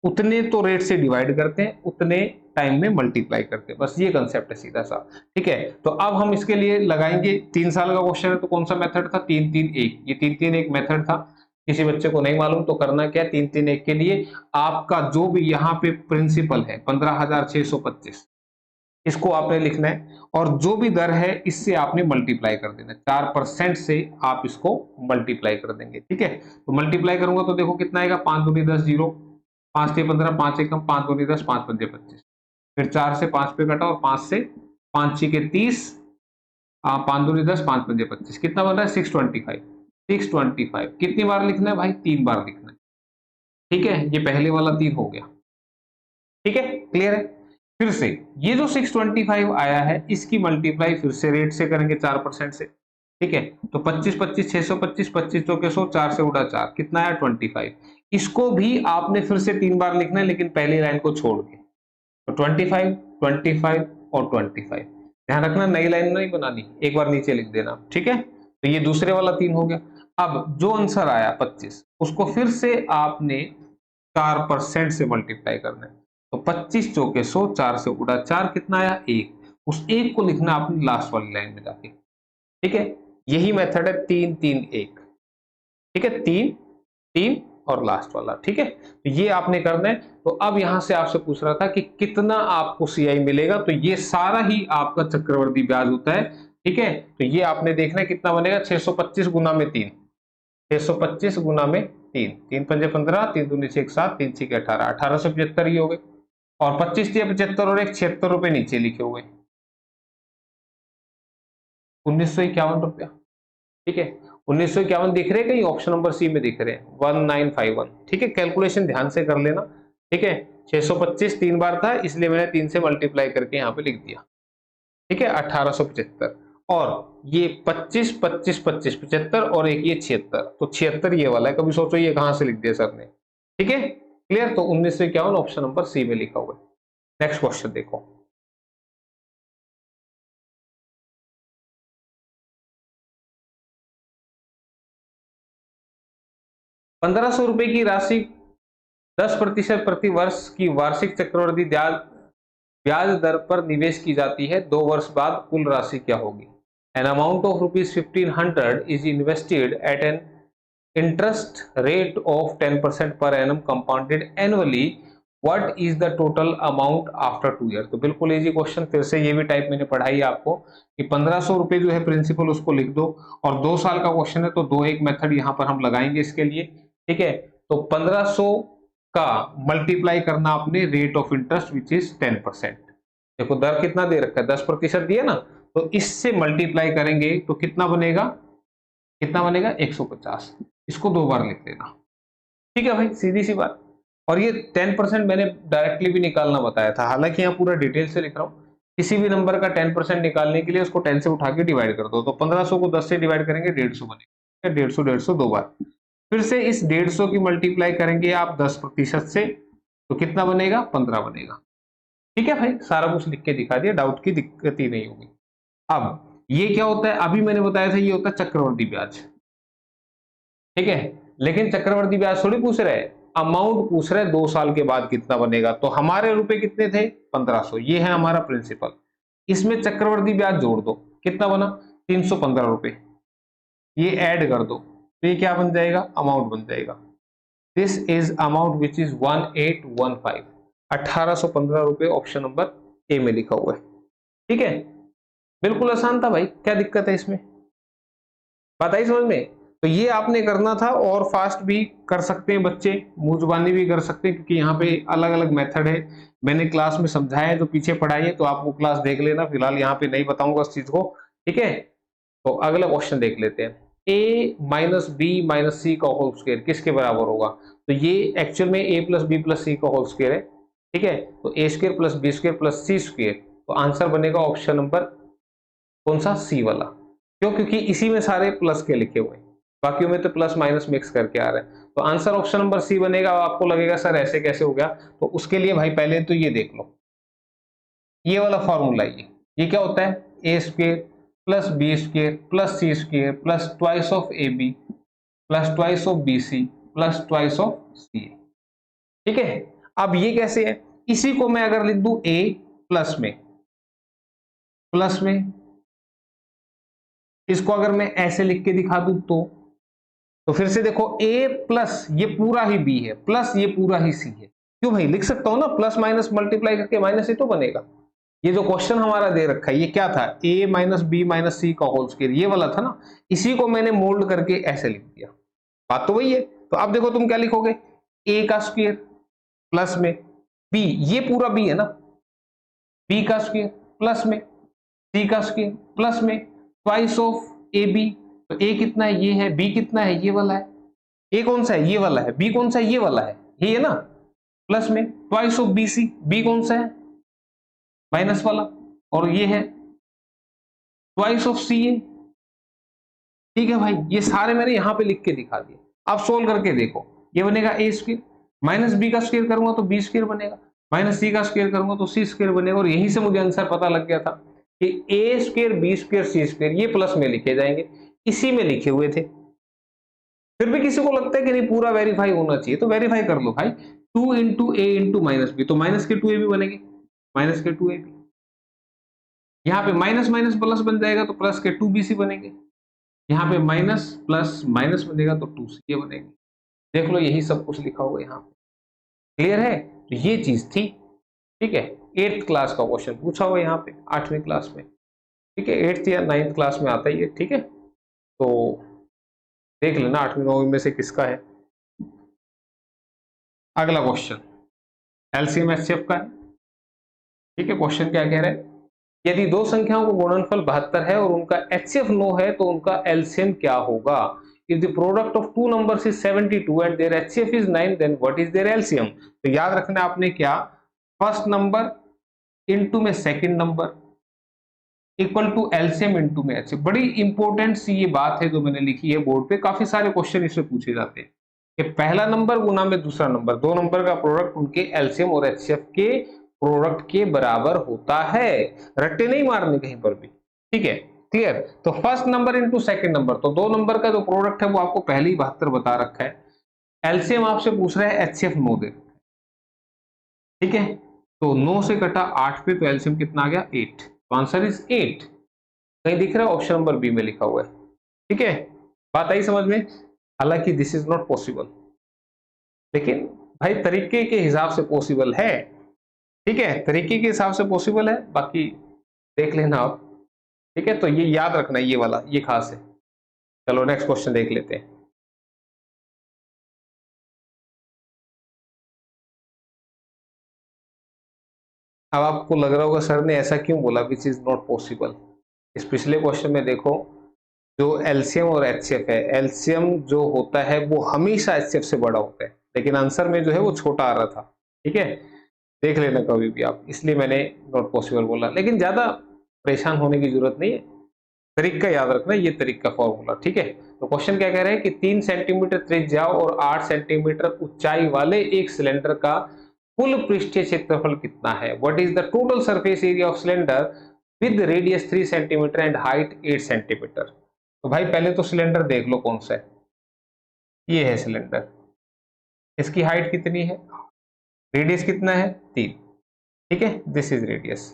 उतने तो रेट से डिवाइड करते हैं, उतने टाइम में मल्टीप्लाई करते हैं, बस ये कंसेप्ट है सीधा सा। ठीक है, तो अब हम इसके लिए लगाएंगे 3 साल का क्वेश्चन है तो कौन सा मेथड था 3 3 1, ये 3 3 1 मेथड था। किसी बच्चे को नहीं मालूम तो करना क्या, 3 3 1 के लिए आपका जो भी यहाँ पे प्रिंसिपल है 15,625, इसको आपने लिखना है, और जो भी दर है इससे आपने मल्टीप्लाई कर देना, 4% से आप इसको मल्टीप्लाई कर देंगे। ठीक है, तो मल्टीप्लाई करूंगा तो देखो कितना आएगा, 5 दूनी 10 0, 5 3 15, 5 1 5 दूनी 10, 5 पंजे 25, फिर 4 से 5 पे कटा और 5 से 5 6 के 30, 5 दूनी 10, 5 पंजे 25, कितना बन रहा है 625। 625 कितनी बार लिखना है भाई, 3 बार लिखना है। ठीक है, ये पहले वाला 3 हो गया। ठीक है, क्लियर है। फिर से ये जो 625 आया है इसकी मल्टीप्लाई फिर से रेट से करेंगे 4% से। ठीक है, तो 25 25 625, 25 चौके 100, 4 से उड़ा 4, कितना आया 25। इसको भी आपने फिर से 3 बार लिखना है, लेकिन पहली लाइन को छोड़ के, तो 25 25 और 25। ध्यान रखना नई लाइन नहीं बनानी, एक बार नीचे लिख देना। ठीक है, तो ये दूसरे वाला 3 हो गया। अब जो आंसर आया 25, उसको फिर से आपने 4% से मल्टीप्लाई करना है, तो 25 चौके 100, 4 से उड़ा 4, कितना आया 1, उस 1 को लिखना अपनी लास्ट वाली लाइन में जाके। ठीक है, यही मेथड है 3 3 1। ठीक है, 3 3 और लास्ट वाला। ठीक है, तो ये आपने करना है। तो अब यहां से आपसे पूछ रहा था कि कितना आपको सीआई मिलेगा, तो ये सारा ही आपका चक्रवर्ती ब्याज होता है। ठीक है, तो ये आपने देखना है कितना बनेगा, 625 गुना में 3, 625 गुना में 3, 3 पंजे 15, 3 दूनी 6 7, 3 6 18, 1875 ही हो गए। और 25 दिया 75 और एक 76 रुपए नीचे लिखे हुए, 1951 रुपया। ठीक है, 1951 दिख रहे हैं कहीं, ऑप्शन नंबर सी में दिख रहे हैं 1951। ठीक है, कैलकुलेशन ध्यान से कर लेना। ठीक है, 625 3 बार था इसलिए मैंने 3 से मल्टीप्लाई करके यहाँ पे लिख दिया। ठीक है, 1875, और ये 25 25 25 75 और एक ये 76, तो 76 ये वाला है, कभी सोचो ये कहां से लिख दिया सर ने। ठीक है, क्लियर, तो 1951 ऑप्शन नंबर सी में लिखा हुआ है। नेक्स्ट क्वेश्चन देखो, 1500 रुपए की राशि 10% प्रति वर्ष की वार्षिक चक्रवृद्धि ब्याज ब्याज दर पर निवेश की जाती है, 2 वर्ष बाद कुल राशि क्या होगी। An amount of ₹1500 is invested at an interest rate of 10% per annum compounded annually, what is the total amount after 2 years। तो बिल्कुल इजी क्वेश्चन, फिर से ये भी टाइप मैंने पढ़ाई आपको कि 1500 रुपए जो है प्रिंसिपल उसको लिख दो, और 2 साल का क्वेश्चन है तो दो एक मेथड यहाँ पर हम लगाएंगे इसके लिए। ठीक है, तो 1500 का मल्टीप्लाई करना आपने rate of interest which is 10%। देखो दर कितना दे रखा है, 10% दिया ना, तो इससे मल्टीप्लाई करेंगे तो कितना बनेगा, कितना बनेगा 150। इसको 2 बार लिख लेना। ठीक है भाई, सीधी सी बात। और ये 10% मैंने डायरेक्टली भी निकालना बताया था, हालांकि यहाँ पूरा डिटेल से लिख रहा हूँ। किसी भी नंबर का 10% निकालने के लिए उसको 10 से उठा के डिवाइड कर दो, तो 1500 को 10 से डिवाइड करेंगे 150 बनेगा, 150 150 2 बार। फिर से इस 150 की मल्टीप्लाई करेंगे आप 10% से, तो कितना बनेगा 15 बनेगा। ठीक है भाई, सारा कुछ लिख के दिखा दिया, डाउट की दिक्कत ही नहीं होगी। अब ये क्या होता है, अभी मैंने बताया था ये होता है चक्रवर्ती ब्याज। ठीक है, लेकिन चक्रवर्ती ब्याज थोड़ी पूछ रहे हैं, अमाउंट पूछ रहे हैं 2 साल के बाद कितना बनेगा। तो हमारे रुपए कितने थे 1500, ये है हमारा प्रिंसिपल, इसमें चक्रवर्ती ब्याज जोड़ दो, कितना बना 315 रुपए, ये ऐड कर दो, तो ये क्या बन जाएगा अमाउंट बन जाएगा। This is amount which is 1815, 1815 रुपए, ऑप्शन नंबर ए में लिखा हुआ है। ठीक है, बिल्कुल आसान था भाई, क्या दिक्कत है इसमें, बात आई समझ में। तो ये आपने करना था, और फास्ट भी कर सकते हैं बच्चे, मुंह जुबानी भी कर सकते हैं, क्योंकि यहाँ पे अलग अलग मेथड है, मैंने क्लास में समझाया है, जो पीछे पढ़ाई है तो आप वो क्लास देख लेना, फिलहाल यहाँ पे नहीं बताऊंगा उस चीज को। ठीक है, तो अगला क्वेश्चन देख लेते हैं। a माइनस बी माइनस सी का होल स्क्वायर किसके बराबर होगा? तो ये एक्चुअल में a plus B plus C का होल स्क्वायर है। ठीक है, तो A square plus B square plus C square, तो आंसर बनेगा ऑप्शन नंबर कौन सा, सी वाला। क्यों? क्योंकि इसी में सारे प्लस के लिखे हुए हैं, बाकियों में तो प्लस माइनस मिक्स करके आ रहे हैं, तो आंसर ऑप्शन नंबर सी बनेगा। आपको लगेगा सर ऐसे कैसे हो गया, तो उसके लिए भाई पहले तो ये देख लो, ये वाला फॉर्मूला, ये क्या होता है, A square plus B square plus C square plus twice of A B plus twice of B C plus twice of C A. ठीक है, अब ये कैसे है, इसी को मैं अगर लिख दूं ए प्लस में इसको अगर मैं ऐसे लिख के दिखा दूं तो फिर से देखो, a प्लस ये पूरा ही b है प्लस ये पूरा ही c है। क्यों भाई, लिख सकता हूं ना, प्लस माइनस मल्टीप्लाई करके माइनस ही तो बनेगा। ये जो क्वेश्चन हमारा दे रखा है ये क्या था, a माइनस बी माइनस सी का होल स्क्वायर, ये वाला था ना, इसी को मैंने मोल्ड करके ऐसे लिख दिया, बात तो वही है। तो अब देखो तुम क्या लिखोगे, a का स्क्वायर प्लस में b, ये पूरा b है ना, b का स्क्वायर प्लस में c का स्क्वायर प्लस में ट्वाइस ऑफ ए बी, तो a कितना है, ये है, b कितना है, ये वाला है, a कौन सा है, ये वाला है, b कौन सा है, ये वाला है, ये है ना, प्लस में twice of B C, b कौन सा है, माइनस वाला, और ये है ट्वाइस ऑफ सी ए। ठीक है भाई, ये सारे मैंने यहां पे लिख के दिखा दिए। आप सोल्व करके देखो, ये बनेगा ए स्क्वायर, माइनस बी का स्क्वायर करूंगा तो बी स्क्वायर बनेगा, माइनस सी का स्क्वायर करूंगा तो सी स्क्वायर बनेगा, और यहीं से मुझे आंसर पता लग गया था कि ए स्क्वायर बी स्क्वायर सी स्क्वायर ये प्लस में लिखे जाएंगे, इसी में लिखे हुए थे। फिर भी किसी को लगता है कि नहीं पूरा वेरीफाई होना चाहिए, तो वेरीफाई कर लो भाई, 2 इंटू ए इंटू माइनस बी, तो माइनस के 2 ए बी बनेंगे, माइनस के 2 ए बी, यहाँ पे माइनस माइनस प्लस बन जाएगा तो प्लस के 2 बी सी बनेंगे, यहाँ पे माइनस प्लस माइनस बनेगा तो 2 सी ए बनेंगे। देख लो यही सब कुछ लिखा हुआ है यहाँ पे, क्लियर है। तो ये चीज थी, ठीक है, 8th क्लास का क्वेश्चन पूछा हुआ है यहाँ पे 8वीं क्लास में, ठीक है, 8th या 9th क्लास में आता ही है। ठीक है, तो देख लेना 8वीं 9वीं में से किसका है। अगला क्वेश्चन एलसीएम एचसीएफ का है। ठीक है, क्वेश्चन क्या कह रहा है, यदि दो संख्याओं का गुणनफल 72 है और उनका एचसीएफ 9 है तो उनका एलसीएम क्या होगा? If the product of two numbers is 72 and their HCF is 9, then what is their LCM? तो याद रखना आपने क्या, फर्स्ट नंबर इनटू में second number equal to LCM into में एचसीएफ। बड़ी इंपॉर्टेंट सी ये बात है जो मैंने लिखी है बोर्ड पे, काफी सारे क्वेश्चन इसमें पूछे जाते हैं कि पहला नंबर गुना में दूसरा नंबर, दो नंबर का प्रोडक्ट उनके एलसीएम और एचसीएफ के प्रोडक्ट के बराबर होता है, रट्टे नहीं मारने कहीं पर भी। ठीक है, क्लियर। तो first number into second number, तो दो नंबर का जो प्रोडक्ट है वो आपको पहले ही 72 बता रखा है, एलसीएम आपसे पूछ रहा है एचसीएफ 9 दे। ठीक है, तो 9 से कटा 8 पे, तो एलसीएम कितना आ गया 8, तो आंसर इज 8। कहीं दिख रहा है, ऑप्शन नंबर बी में लिखा हुआ है। ठीक है, बात आई समझ में। हालांकि दिस इज नॉट पॉसिबल, लेकिन भाई तरीके के हिसाब से पॉसिबल है। ठीक है, तरीके के हिसाब से पॉसिबल है, बाकी देख लेना आप। ठीक है, तो ये याद रखना, ये वाला ये खास है। चलो नेक्स्ट क्वेश्चन देख लेते हैं। अब आपको लग रहा होगा सर ने ऐसा क्यों बोला, विच इज नॉट पॉसिबल। इस पिछले क्वेश्चन में देखो, जो एलसीएम और एचसीएफ है, एलसीएम जो होता है वो हमेशा एचसीएफ से बड़ा होता है, लेकिन आंसर में जो है वो छोटा आ रहा था। ठीक है, देख लेना कभी भी आप, इसलिए मैंने नॉट पॉसिबल बोला, लेकिन ज्यादा परेशान होने की जरूरत नहीं है, तरीका याद रखना, ये तरीका फॉर्मूला। ठीक है, तो क्वेश्चन क्या कह रहे हैं कि 3 सेंटीमीटर त्रिज्या और 8 सेंटीमीटर ऊंचाई वाले एक सिलेंडर का कुल पृष्ठीय क्षेत्रफल कितना है? What is the total surface area of cylinder with radius 3 centimetre and height 8 centimetre. तो भाई पहले तो सिलेंडर देख लो कौन सा है, ये है सिलेंडर, इसकी हाइट कितनी है, रेडियस कितना है 3। ठीक है, दिस इज रेडियस।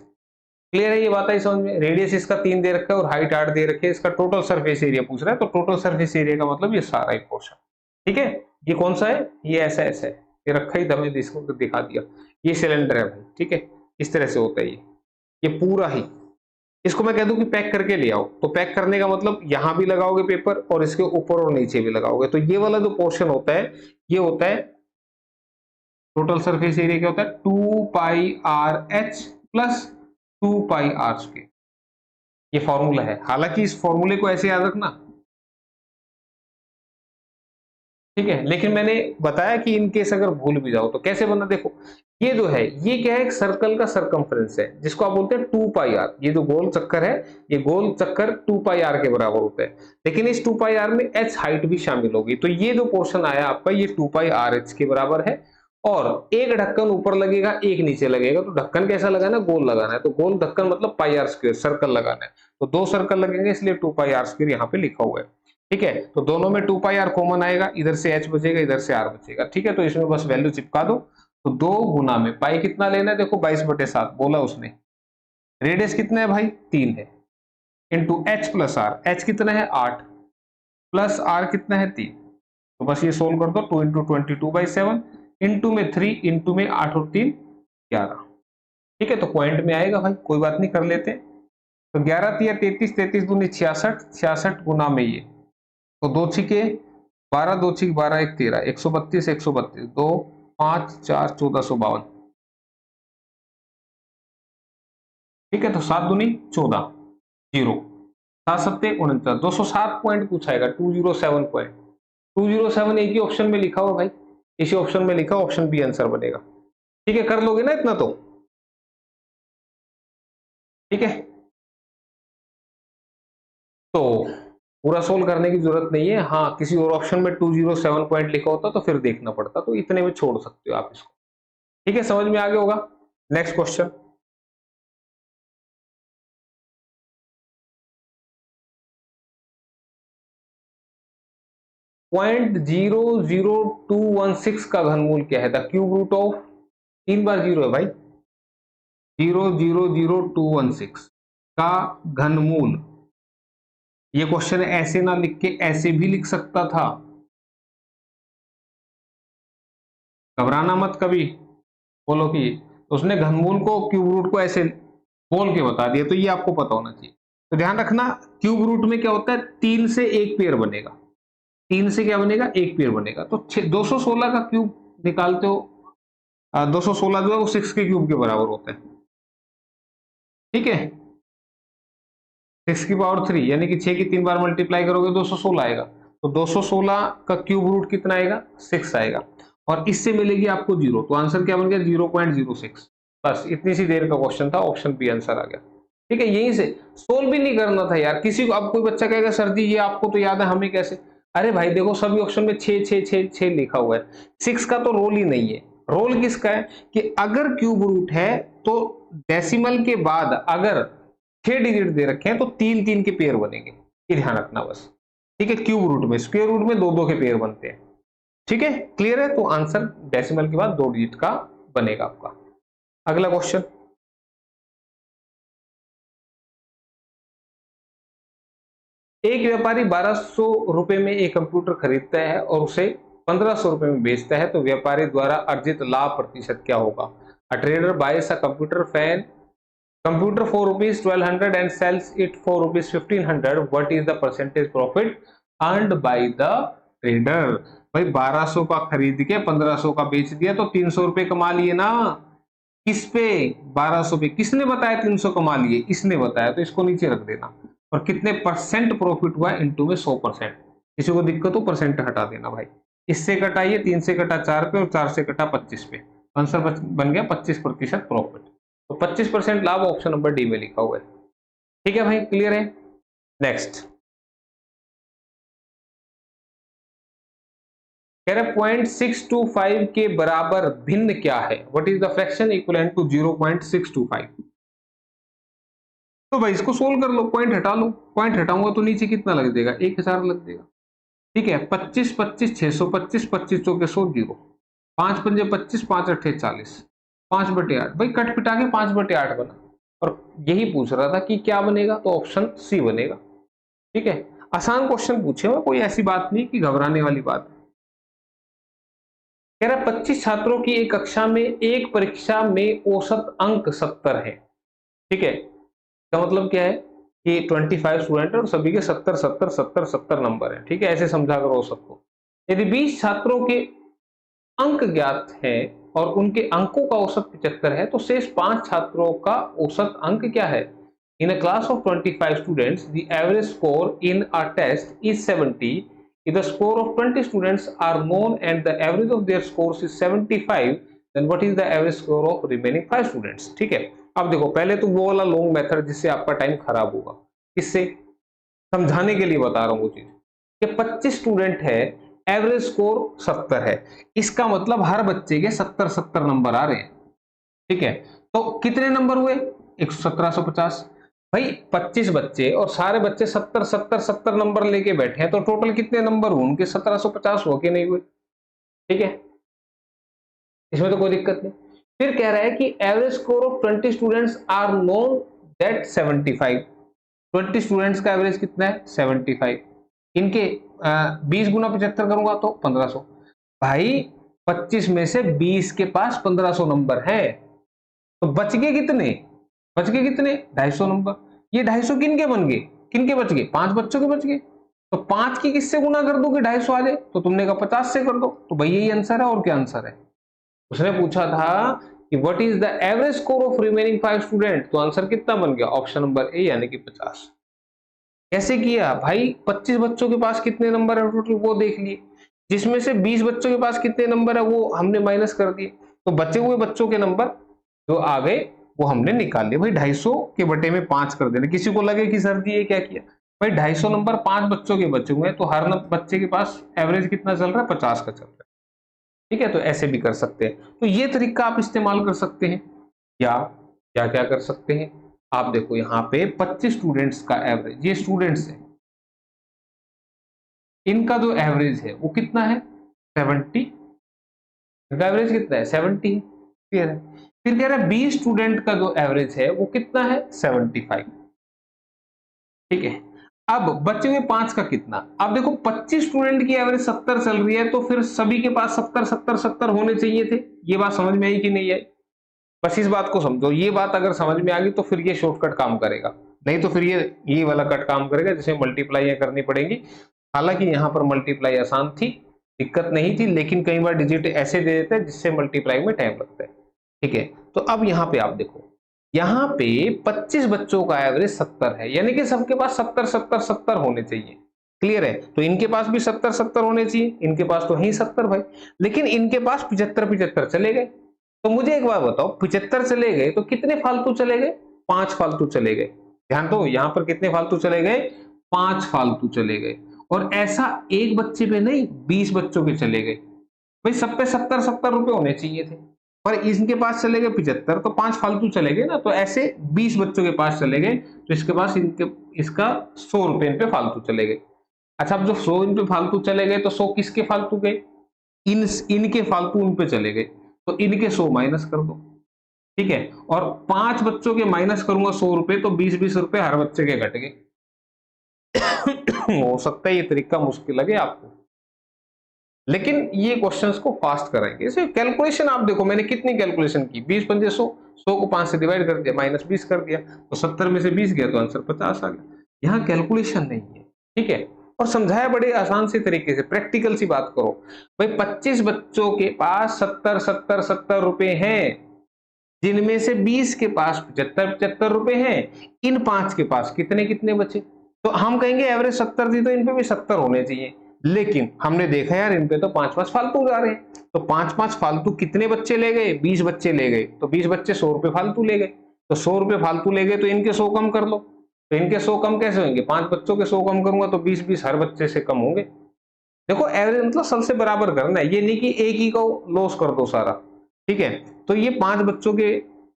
क्लियर है, ये बात आई समझ में। रेडियस इसका 3 दे रखा है और हाइट 8 दे रखी है, इसका टोटल सरफेस एरिया पूछ रहा है, तो टोटल सरफेस एरिया का मतलब ये सारा ही पोर्शन। ठीक है, ये कौन सा है, ये ऐसा ऐसा है, ये रखा ही था मैंने, इसको तो दिखा दिया। ये सिलेंडर है भाई, ठीक है, इस तरह से होता है ये पूरा ही। इसको मैं कह दूं कि पैक करके ले आओ, तो पैक करने का मतलब यहां भी लगाओगे पेपर और इसके ऊपर और नीचे भी लगाओगे, तो ये वाला जो पोर्शन होता है ये होता है टोटल सरफेस एरिया। क्या होता है, 2πr(h) प्लस 2πr²। ये फॉर्मूला है, हालांकि इस फॉर्मूले को ऐसे याद रखना, ठीक है, लेकिन मैंने बताया कि इन केस अगर भूल भी जाओ तो कैसे बना। देखो ये जो है ये क्या है, एक सर्कल का सरकमफ्रेंस है जिसको आप बोलते हैं 2πr। ये जो गोल चक्कर है, ये गोल चक्कर 2πr के बराबर होता है, लेकिन इस 2πr में h हाइट भी शामिल होगी, तो ये जो पोर्शन आया आपका ये 2πrh के बराबर है। और एक ढक्कन ऊपर लगेगा, एक नीचे लगेगा, तो ढक्कन कैसा लगाना है, गोल लगाना है, तो गोल ढक्कन मतलब πr², सर्कल लगाना है, तो 2 सर्कल लगेंगे, इसलिए 2πr² यहाँ पे लिखा हुआ है। ठीक है, तो दोनों में 2πr कॉमन आएगा, इधर से h बचेगा, इधर से r बचेगा। ठीक है, तो इसमें बस वैल्यू चिपका दो, तो 2 गुना में पाई कितना लेना है, देखो 22/7 बोला उसने। रेडियस कितना है भाई, 3 है, into h plus r, h कितना है 8 प्लस r कितना है 3, तो बस ये सोल्व कर दो। 2 इंटू 22/7, इंटू में 3, इंटू में 8 और 3 11। ठीक है, तो पॉइंट में आएगा भाई, कोई बात नहीं, कर लेते। तो 11 तिया 33, 33 दूनी 66, 66 गुना में ये, तो 2 छिके 12, 2 छिक 12, 1 13, 132, 132, 2 5 4 1452। ठीक है, तो 7 दूनी 14, 0 7 सत्ते 49, 207 पॉइंट पूछाएगा, 207 पॉइंट। 207 एक ही ऑप्शन में लिखा हुआ भाई, इसी ऑप्शन में लिखा, ऑप्शन बी आंसर बनेगा। ठीक है, कर लोगे ना इतना तो, ठीक है, तो पूरा सोल्व करने की जरूरत नहीं है। हाँ, किसी और ऑप्शन में 207 पॉइंट लिखा होता तो फिर देखना पड़ता, तो इतने में छोड़ सकते हो आप इसको। ठीक है, समझ में आ गया होगा। नेक्स्ट क्वेश्चन, .00216 का घनमूल क्या है, द क्यूब रूट ऑफ, 3 बार 0 है भाई, 0.00216 का घनमूल। ये क्वेश्चन ऐसे ना लिख के ऐसे भी लिख सकता था, घबराना मत कभी, बोलो कि उसने घनमूल को क्यूब रूट को ऐसे बोल के बता दिया, तो ये आपको पता होना चाहिए। तो ध्यान रखना, क्यूब रूट में क्या होता है, 3 से एक पेयर बनेगा, 3 से क्या बनेगा, एक पेयर बनेगा, तो 216 का क्यूब निकालते हो, 216 जो है वो 6 के क्यूब के बराबर होता है। ठीक है, 6 की पावर 3 यानी कि 6 की 3 बार मल्टीप्लाई करोगे 216 आएगा, तो 216 का क्यूब रूट कितना आएगा, 6 आएगा, और इससे मिलेगी आपको 0, तो आंसर क्या बन गया, 0.06। बस इतनी सी देर का क्वेश्चन था, ऑप्शन बी आंसर आ गया। ठीक है, यहीं से सोल्व भी नहीं करना था यार किसी को। अब कोई बच्चा कहेगा सर जी ये आपको तो याद है, हमें कैसे। अरे भाई देखो, सभी ऑप्शन में 6 6 6 6 लिखा हुआ है, 6 का तो रोल ही नहीं है। रोल किसका है कि अगर क्यूब रूट है तो डेसिमल के बाद अगर 6 डिजिट दे रखे हैं तो 3 3 के पेयर बनेंगे, ये ध्यान रखना बस। ठीक है, क्यूब रूट में, स्क्वायर रूट में 2 2 के पेयर बनते हैं। ठीक है, क्लियर है, तो आंसर डेसिमल के बाद 2 डिजिट का बनेगा आपका। अगला क्वेश्चन, एक व्यापारी 1200 रुपए में एक कंप्यूटर खरीदता है और उसे 1500 रुपए में बेचता है, तो व्यापारी द्वारा अर्जित लाभ प्रतिशत क्या होगा। अ ट्रेडर बाइस a computer fan computer for rupees 1200 and sells it for rupees 1500, what is the percentage profit earned by the trader। भाई 1200 का खरीद के 1500 का बेच दिया तो 300 रुपए कमा लिए ना। किस पे, 1200 पे। किसने बताया 300 कमा लिए, इसने बताया, तो इसको नीचे रख देना। और कितने परसेंट प्रॉफिट हुआ, इनटू में 100%। किसी को दिक्कत हो परसेंट हटा देना भाई। इससे कटाइए, 3 से कटा 4 पे और 4 से कटा 25 पे, आंसर बन गया 25% प्रॉफिट। तो 25% लाभ ऑप्शन नंबर डी में लिखा हुआ है। ठीक है भाई, क्लियर है। नेक्स्ट कह रहे 0.625 के बराबर भिन्न क्या है, what is the fraction equivalent to 0.625। तो भाई इसको सोल्व कर लो, पॉइंट हटा लो, पॉइंट हटाऊंगा तो नीचे कितना लग देगा, 1000 लग देगा। ठीक है, 25 25 625, 25 चौके 100, 0 5 पंजे 25, 5 अट्ठे 40, 5/8 भाई, कट पिटा के 5/8 बना। और यही पूछ रहा था कि क्या बनेगा, तो ऑप्शन सी बनेगा। ठीक है, आसान क्वेश्चन पूछे हुए, कोई ऐसी बात नहीं कि घबराने वाली बात है। कह रहा 25 छात्रों की एक कक्षा में एक परीक्षा में औसत अंक 70 है। ठीक है, इसका मतलब क्या है कि 25 स्टूडेंट है और सभी के 70 70 70 70 नंबर है। ठीक है, ऐसे समझा करो औसत को। यदि 20 छात्रों के अंक ज्ञात है और उनके अंकों का औसत 75 है, तो शेष 5 छात्रों का औसत अंक क्या है? In a class of 25 students the average score in a test is 70। if the score of 20 students are known and the average of their scores is 75, then what is the average score of remaining 5 students? ठीक है, अब देखो पहले तो वो वाला long method जिससे आपका टाइम खराब होगा, इससे समझाने के लिए बता रहा हूँ वो चीज कि 25 स्टूडेंट है, एवरेज स्कोर 70 है, इसका मतलब हर बच्चे के 70 70 नंबर आ रहे हैं। ठीक है, तो कितने नंबर हुए? 1750। भाई 25 बच्चे और सारे बच्चे 70 70 70 नंबर लेके बैठे हैं, तो टोटल कितने नंबर हुए उनके? 1750 हो के नहीं हुए? ठीक है, इसमें तो कोई दिक्कत नहीं। फिर कह रहा है कि average score of 20 students are known that 75। 20 students का एवरेज कितना है? 75। इनके 20 गुना 75 करूंगा तो 1500। भाई 25 में से 20 के पास 1500 नंबर है, तो बच गए कितने? बच गए कितने? 250 नंबर। ये 250 किनके बन गए? किनके बच गए? 5 बच्चों के बच गए। तो 5 की किससे गुना कर दो कि 250 आ जाए? तो तुमने कहा 50 से कर दो। तो भाई यही आंसर है, और क्या आंसर है? उसने पूछा था कि what is the average score of remaining 5 student, तो आंसर कितना बन गया? ऑप्शन नंबर ए यानी कि 50। कैसे किया भाई? 25 बच्चों के पास कितने नंबर है टोटल वो देख लिए, जिसमें से 20 बच्चों के पास कितने नंबर है वो हमने माइनस कर दिए, तो बचे हुए बच्चों के नंबर जो आ गए वो हमने निकाल लिए। भाई 250 के बटे में 5 कर देना। किसी को लगे कि सर जी ये क्या किया? भाई 250 नंबर 5 बच्चों के बचे हुए हैं, तो हर बच्चे के पास एवरेज कितना चल रहा है? 50 का चल रहा है। ठीक है, तो ऐसे भी कर सकते हैं। तो ये तरीका आप इस्तेमाल कर सकते हैं। या क्या क्या कर सकते हैं? आप देखो यहाँ पे 25 स्टूडेंट्स का एवरेज, ये स्टूडेंट्स है, इनका जो एवरेज है वो कितना है? 70। इनका एवरेज कितना है? 70। क्लियर है? फिर कह रहा है 20 स्टूडेंट का जो एवरेज है वो कितना है? 75। ठीक है, अब बचे हुए 5 का कितना? अब देखो 25 स्टूडेंट की एवरेज 70 चल रही है, तो फिर सभी के पास 70 70 70 होने चाहिए थे। ये बात समझ में आई कि नहीं आई? बस इस बात को समझो, ये बात अगर समझ में आ गई तो फिर ये शॉर्टकट काम करेगा, नहीं तो फिर ये वाला कट काम करेगा जिसमें मल्टीप्लाई करनी पड़ेगी। हालांकि यहाँ पर मल्टीप्लाई आसान थी, दिक्कत नहीं थी, लेकिन कई बार डिजिट ऐसे दे देते हैं जिससे मल्टीप्लाई में टाइम लगता है। ठीक है, तो अब यहाँ पे आप देखो, यहाँ पे 25 बच्चों का एवरेज 70 है, यानी कि सबके पास 70 70 70 होने चाहिए। क्लियर है? तो इनके पास भी 70 70 होने चाहिए, इनके पास तो है 70 भाई, लेकिन इनके पास 75 75 चले गए। तो मुझे एक बात बताओ, 75 चले गए तो कितने फालतू चले गए? 5 फालतू चले गए। ध्यान दो, यहां पर कितने फालतू चले गए? 5 फालतू चले गए। और ऐसा एक बच्चे पे नहीं, 20 बच्चों के चले गए। भाई सब पे 70 70 रुपए होने चाहिए थे, पर इनके पास चले गए 75, तो 5 फालतू चले गए ना, तो ऐसे 20 बच्चों के पास चले गए, तो इसके पास इसका 100 रुपए इन पे फालतू चले गए। अच्छा, अब जो 100 इन पे फालतू चले गए, तो 100 किसके फालतू गए? इनके फालतू उन पे चले गए, तो इनके 100 माइनस कर दो। ठीक है, और 5 बच्चों के माइनस करूंगा 100 रुपए, तो 20 रुपए हर बच्चे के घट गए। हो सकता है ये तरीका मुश्किल लगे आपको, लेकिन ये क्वेश्चंस को फास्ट कराएंगे। इसे कैलकुलेशन आप देखो, मैंने कितनी कैलकुलेशन की? 20 पंजे 100, 100 को 5 से डिवाइड कर दिया, माइनस 20 कर दिया, तो 70 में से 20 गया तो आंसर 50 आ गया। यहाँ कैलकुलेशन नहीं है। ठीक है, और समझाया बड़े आसान से तरीके से, प्रैक्टिकल सी बात करो। भाई 25 बच्चों के पास 70 70 70 रुपए हैं, जिनमें से 20 के पास 75 75 रुपए हैं, इन 5 के पास कितने कितने बचे? तो हम कहेंगे एवरेज 70 थी तो इन पे भी 70 होने चाहिए, लेकिन हमने देखा यार इन पे तो 5 5 फालतू जा रहे हैं, तो 5 5 फालतू कितने बच्चे ले गए? 20 बच्चे ले गए, तो 20 बच्चे 100 रुपए फालतू ले गए, तो 100 रुपए फालतू ले गए, तो इनके 100 कम कर लो। तो इनके 100 कम कैसे होंगे? 5 बच्चों के 100 कम करूंगा तो 20 20 हर बच्चे से कम होंगे। देखो एवरेज मतलब सबसे बराबर करना है, ये नहीं कि एक ही को लॉस कर दो सारा। ठीक है, तो ये 5 बच्चों के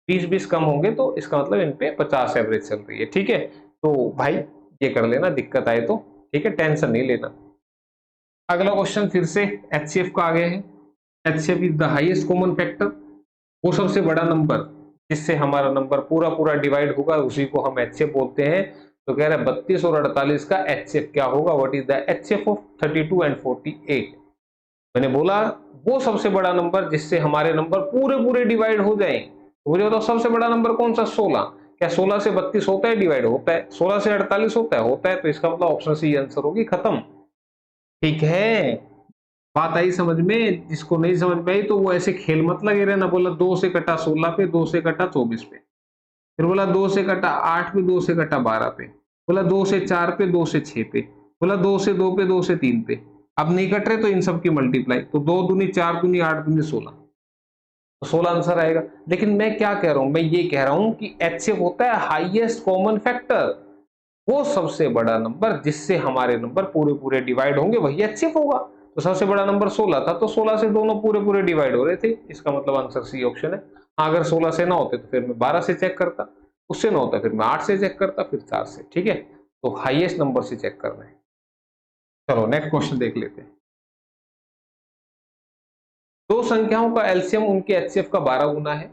20 20 कम होंगे, तो इसका मतलब इन पे 50 एवरेज चल रही है। ठीक है, तो भाई ये कर लेना, दिक्कत आए तो। ठीक है, टेंशन नहीं लेना। अगला क्वेश्चन फिर से एचसीएफ का आ गया है। HCF is the highest common factor, वो सबसे बड़ा नंबर जिससे हमारा नंबर पूरा पूरा डिवाइड होगा, उसी को हम एचसीएफ बोलते हैं। तो कह रहे हैं 32 और 48 का एचसीएफ क्या होगा? What is the HCF of 32 and 48? मैंने बोला वो सबसे बड़ा नंबर जिससे हमारे नंबर पूरे पूरे डिवाइड हो जाएं। तो मुझे बताओ सबसे बड़ा नंबर कौन सा? 16। क्या 16 से 32 होता है डिवाइड? होता है। 16 से 48 होता है? होता है। तो इसका मतलब ऑप्शन सी आंसर होगी, खत्म। ठीक है, बात आई समझ में? जिसको नहीं समझ में आई तो वो ऐसे खेल मत लगे रहना। बोला 2 से कटा 16 पे, 2 से कटा 24 पे, फिर बोला 2 से कटा 8 पे, 2 से कटा 12 पे, बोला 2 से 4 पे, 2 से 6 पे, बोला 2 से 2 पे, 2 से 3 पे। अब नहीं कट रहे तो इन सब की मल्टीप्लाई, तो 2 दूनी 4 दूनी 8 दूनी 16, तो 16 आंसर आएगा। लेकिन मैं क्या कह रहा हूं? मैं ये कह रहा हूं कि एचसीएफ होता है हाईएस्ट कॉमन फैक्टर, वो सबसे बड़ा नंबर जिससे हमारे नंबर पूरे पूरे डिवाइड होंगे वही एचसीएफ होगा। तो सबसे बड़ा नंबर 16 था, तो 16 से दोनों पूरे पूरे डिवाइड हो रहे थे, इसका मतलब आंसर सी ऑप्शन है। हाँ, अगर 16 से ना होते तो फिर मैं 12 से चेक करता, उससे ना होता फिर मैं 8 से चेक करता, फिर 4 से। ठीक है, तो हाईएस्ट नंबर से चेक करना है। चलो नेक्स्ट क्वेश्चन देख लेते हैं। दो संख्याओं का एलसीएम उनके एचसीएफ का 12 गुना है।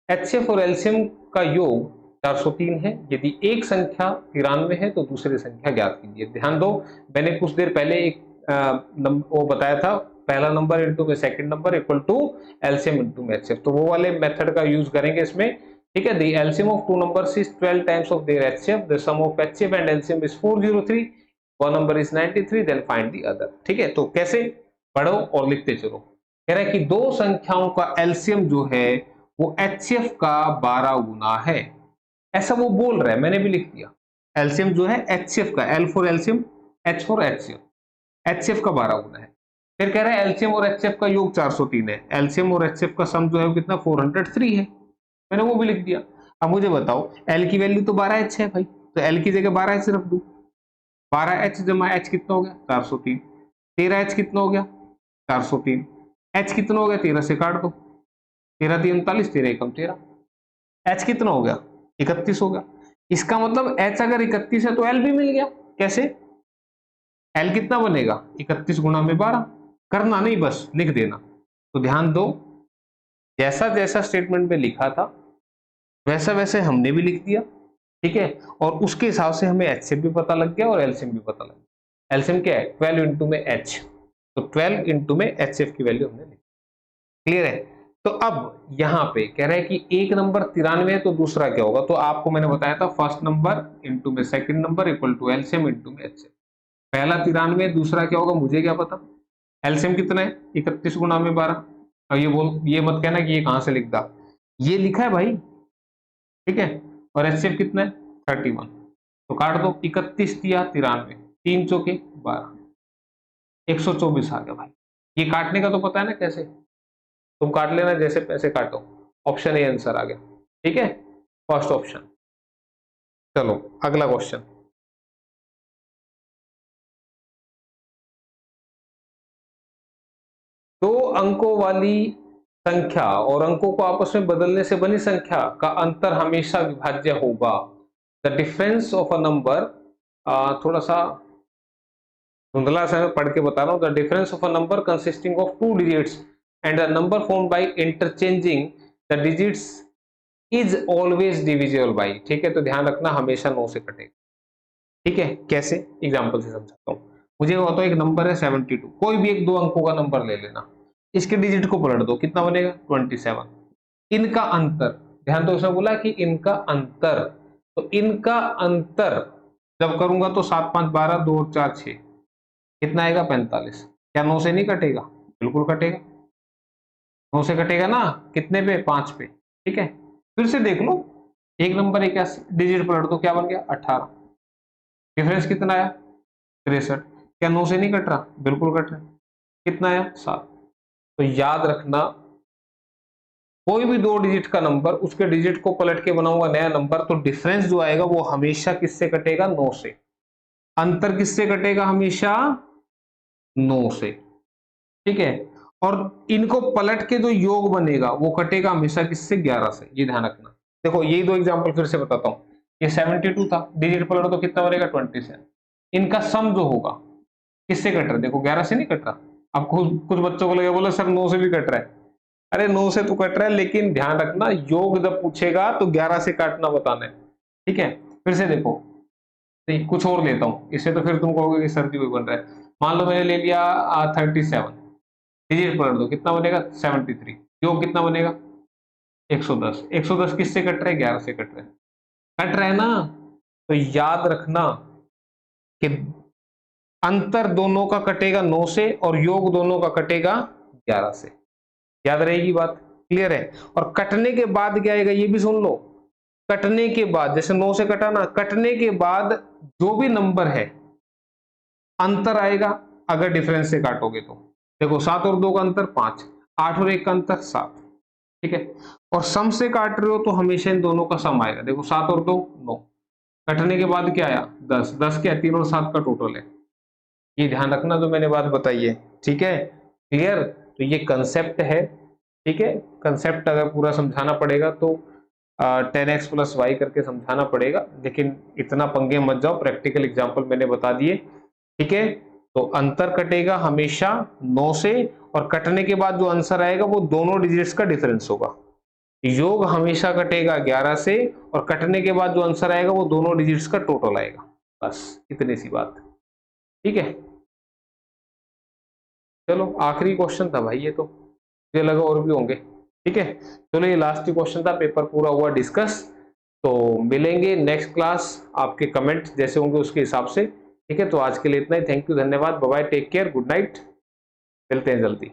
एचसीएफ और एलसीएम का योग 403 है। यदि एक संख्या 93 है तो दूसरी संख्या ज्ञात कीजिए। ध्यान दो, मैंने कुछ देर पहले एक वो बताया था, पहला नंबर इंटू में second number equal to LCM into में एचसीएफ, तो वो वाले मेथड का यूज करेंगे इसमें। ठीक है, the LCM of two numbers is 12 times of their HCF, the sum of HCF and LCM is 403, one number is 93, then find the other. ठीक है, तो कैसे? पढ़ो और लिखते चलो। कह रहा है कि दो संख्याओं का एलसीएम जो है वो एचसीएफ का 12 गुना है, ऐसा वो बोल रहा है, मैंने भी लिख दिया। एलसीएम जो है एचसीएफ का, L for LCM, H for HCF, HCF का 12 गुना है। फिर कह रहा है एलसीएम और एचसीएफ का योग 403 है, एलसीएम और एचसीएफ का सम जो है वो कितना? 403 है, मैंने वो भी लिख दिया। अब मुझे बताओ एल की वैल्यू तो 12h है भाई, तो एल की जगह 12h रख दू। 12h जमा एच कितना हो गया? 403। 13h कितना हो गया? 403। एच कितना हो गया? 13 से काट दो, 13 3 39, 13 एकम 13। एच कितना हो गया? 31 हो गया। इसका मतलब एच अगर 31 है तो एल भी मिल गया। कैसे? एल कितना बनेगा? 31 गुणा में 12। करना नहीं, बस लिख देना। तो ध्यान दो, जैसा जैसा स्टेटमेंट में लिखा था वैसा वैसे हमने भी लिख दिया। ठीक है, और उसके हिसाब से हमें एचसीएफ भी पता लग गया और एलसीएम भी पता लग गया। एलसीएम क्या है? 12 इंटू में एच, तो 12 इंटू में एचसीएफ की वैल्यू हमने लिखी। क्लियर है? तो अब यहां पे कह रहा है कि एक नंबर 93 है तो दूसरा क्या होगा? तो आपको मैंने बताया था फर्स्ट नंबर इंटू में second number equal to LCM into में एचसीएफ। पहला 93, दूसरा क्या होगा मुझे क्या पता। एलसीएम कितना है? 31 गुणा में 12। अब ये मत कहना कि ये कहां से लिख दा, ये लिखा है भाई। ठीक है, और एचसीएफ कितना है? 31, तो काट दो। 31 दिया 93, 3 चौके 12, 124 आ गया भाई। ये काटने का तो पता है ना कैसे, तुम काट लेना जैसे पैसे काटो। ऑप्शन ए आंसर आ गया। ठीक है, फर्स्ट ऑप्शन। चलो अगला क्वेश्चन। दो अंकों वाली संख्या और अंकों को आपस में बदलने से बनी संख्या का अंतर हमेशा विभाज्य होगा। The difference of a number, थोड़ा सा धुंधला सा मैं पढ़ के बता रहा हूं। The difference of a number consisting of two digits and the number formed by interchanging the digits is always divisible by. ठीक है, तो ध्यान रखना हमेशा 9 से कटेगा। ठीक है, कैसे? एग्जांपल से समझाता हूं। मुझे बताओ एक नंबर है 72, कोई भी एक दो अंकों का नंबर ले लेना, इसके डिजिट को पलट दो, कितना बनेगा? 27। इनका अंतर, ध्यान दो, उसने बोला कि इनका अंतर, तो इनका अंतर जब करूंगा तो 7 5 12, 2 और 4 6, कितना आएगा? 45। क्या 9 से नहीं कटेगा? बिल्कुल कटेगा, 9 से कटेगा ना। कितने पे? 5 पे। ठीक है, फिर से देख लो, एक नंबर 81, डिजिट पलट दो, क्या बन गया? 18। डिफरेंस कितना आया? 63। क्या 9 से नहीं कट रहा? बिल्कुल कट रहा है। कितना आया? 7। तो याद रखना, कोई भी दो डिजिट का नंबर, उसके डिजिट को पलट के बनाऊंगा नया नंबर, तो डिफरेंस जो आएगा वो हमेशा किससे कटेगा? 9 से। अंतर किससे कटेगा? हमेशा 9 से। ठीक है, और इनको पलट के जो योग बनेगा वो कटेगा हमेशा किससे? 11 से। ये ध्यान रखना। देखो यही दो एग्जांपल फिर से बताता हूं। ये 72 था, डिजिट पलट तो कितना बनेगा? 27। इनका सम जो होगा किससे कट रहा है? देखो 11 से नहीं कट रहा। अब कुछ बच्चों को लगेगा बोला सर 9 से भी कट रहा है। अरे 9 से तो कट रहा है, लेकिन ध्यान रखना योग जब पूछेगा तो 11 से काटना बताना है। ठीक है, फिर से देखो, नहीं कुछ और लेता हूं, इससे तो फिर तुम कहोगे कि सर जी वही बन रहा है। मान लो मैंने ले लिया 37, डिजिट पलट दो, कितना बनेगा 73। योग कितना बनेगा 110। 110 किससे कट रहा है 11 से कट रहा है, कट रहा है ना। तो याद रखना कि अंतर दोनों का कटेगा 9 से और योग दोनों का कटेगा 11 से। याद रहेगी बात, क्लियर है। और कटने के बाद क्या आएगा ये भी सुन लो, कटने के बाद जैसे 9 से कटा ना, कटने के बाद जो भी नंबर है अंतर आएगा अगर डिफरेंस से काटोगे तो। देखो 7 और 2 का अंतर 5, 8 और 1 का अंतर 7, ठीक है। और सम से काट रहे हो तो हमेशा इन दोनों का सम आएगा। देखो 7 और 2 9, कटने के बाद क्या आया 10, 10 क्या 3 और 7 का टोटल है। ये ध्यान रखना जो मैंने बात बताई है, ठीक है, क्लियर। तो ये कंसेप्ट है, ठीक है। कंसेप्ट अगर पूरा समझाना पड़ेगा तो 10x + y करके समझाना पड़ेगा, लेकिन इतना पंगे मत जाओ, प्रैक्टिकल एग्जांपल मैंने बता दिए, ठीक है। तो अंतर कटेगा हमेशा 9 से और कटने के बाद जो आंसर आएगा वो दोनों डिजिट्स का डिफरेंस होगा। योग हमेशा कटेगा 11 से और कटने के बाद जो आंसर आएगा वो दोनों डिजिट्स का टोटल आएगा। बस इतनी सी बात, ठीक है। चलो आखिरी क्वेश्चन था भाई ये तो, मुझे लगा और भी होंगे, ठीक है। चलो ये लास्ट क्वेश्चन था, पेपर पूरा हुआ डिस्कस। तो मिलेंगे नेक्स्ट क्लास, आपके कमेंट जैसे होंगे उसके हिसाब से, ठीक है। तो आज के लिए इतना ही, थैंक यू, धन्यवाद, bye bye, take care, good night, मिलते हैं जल्दी।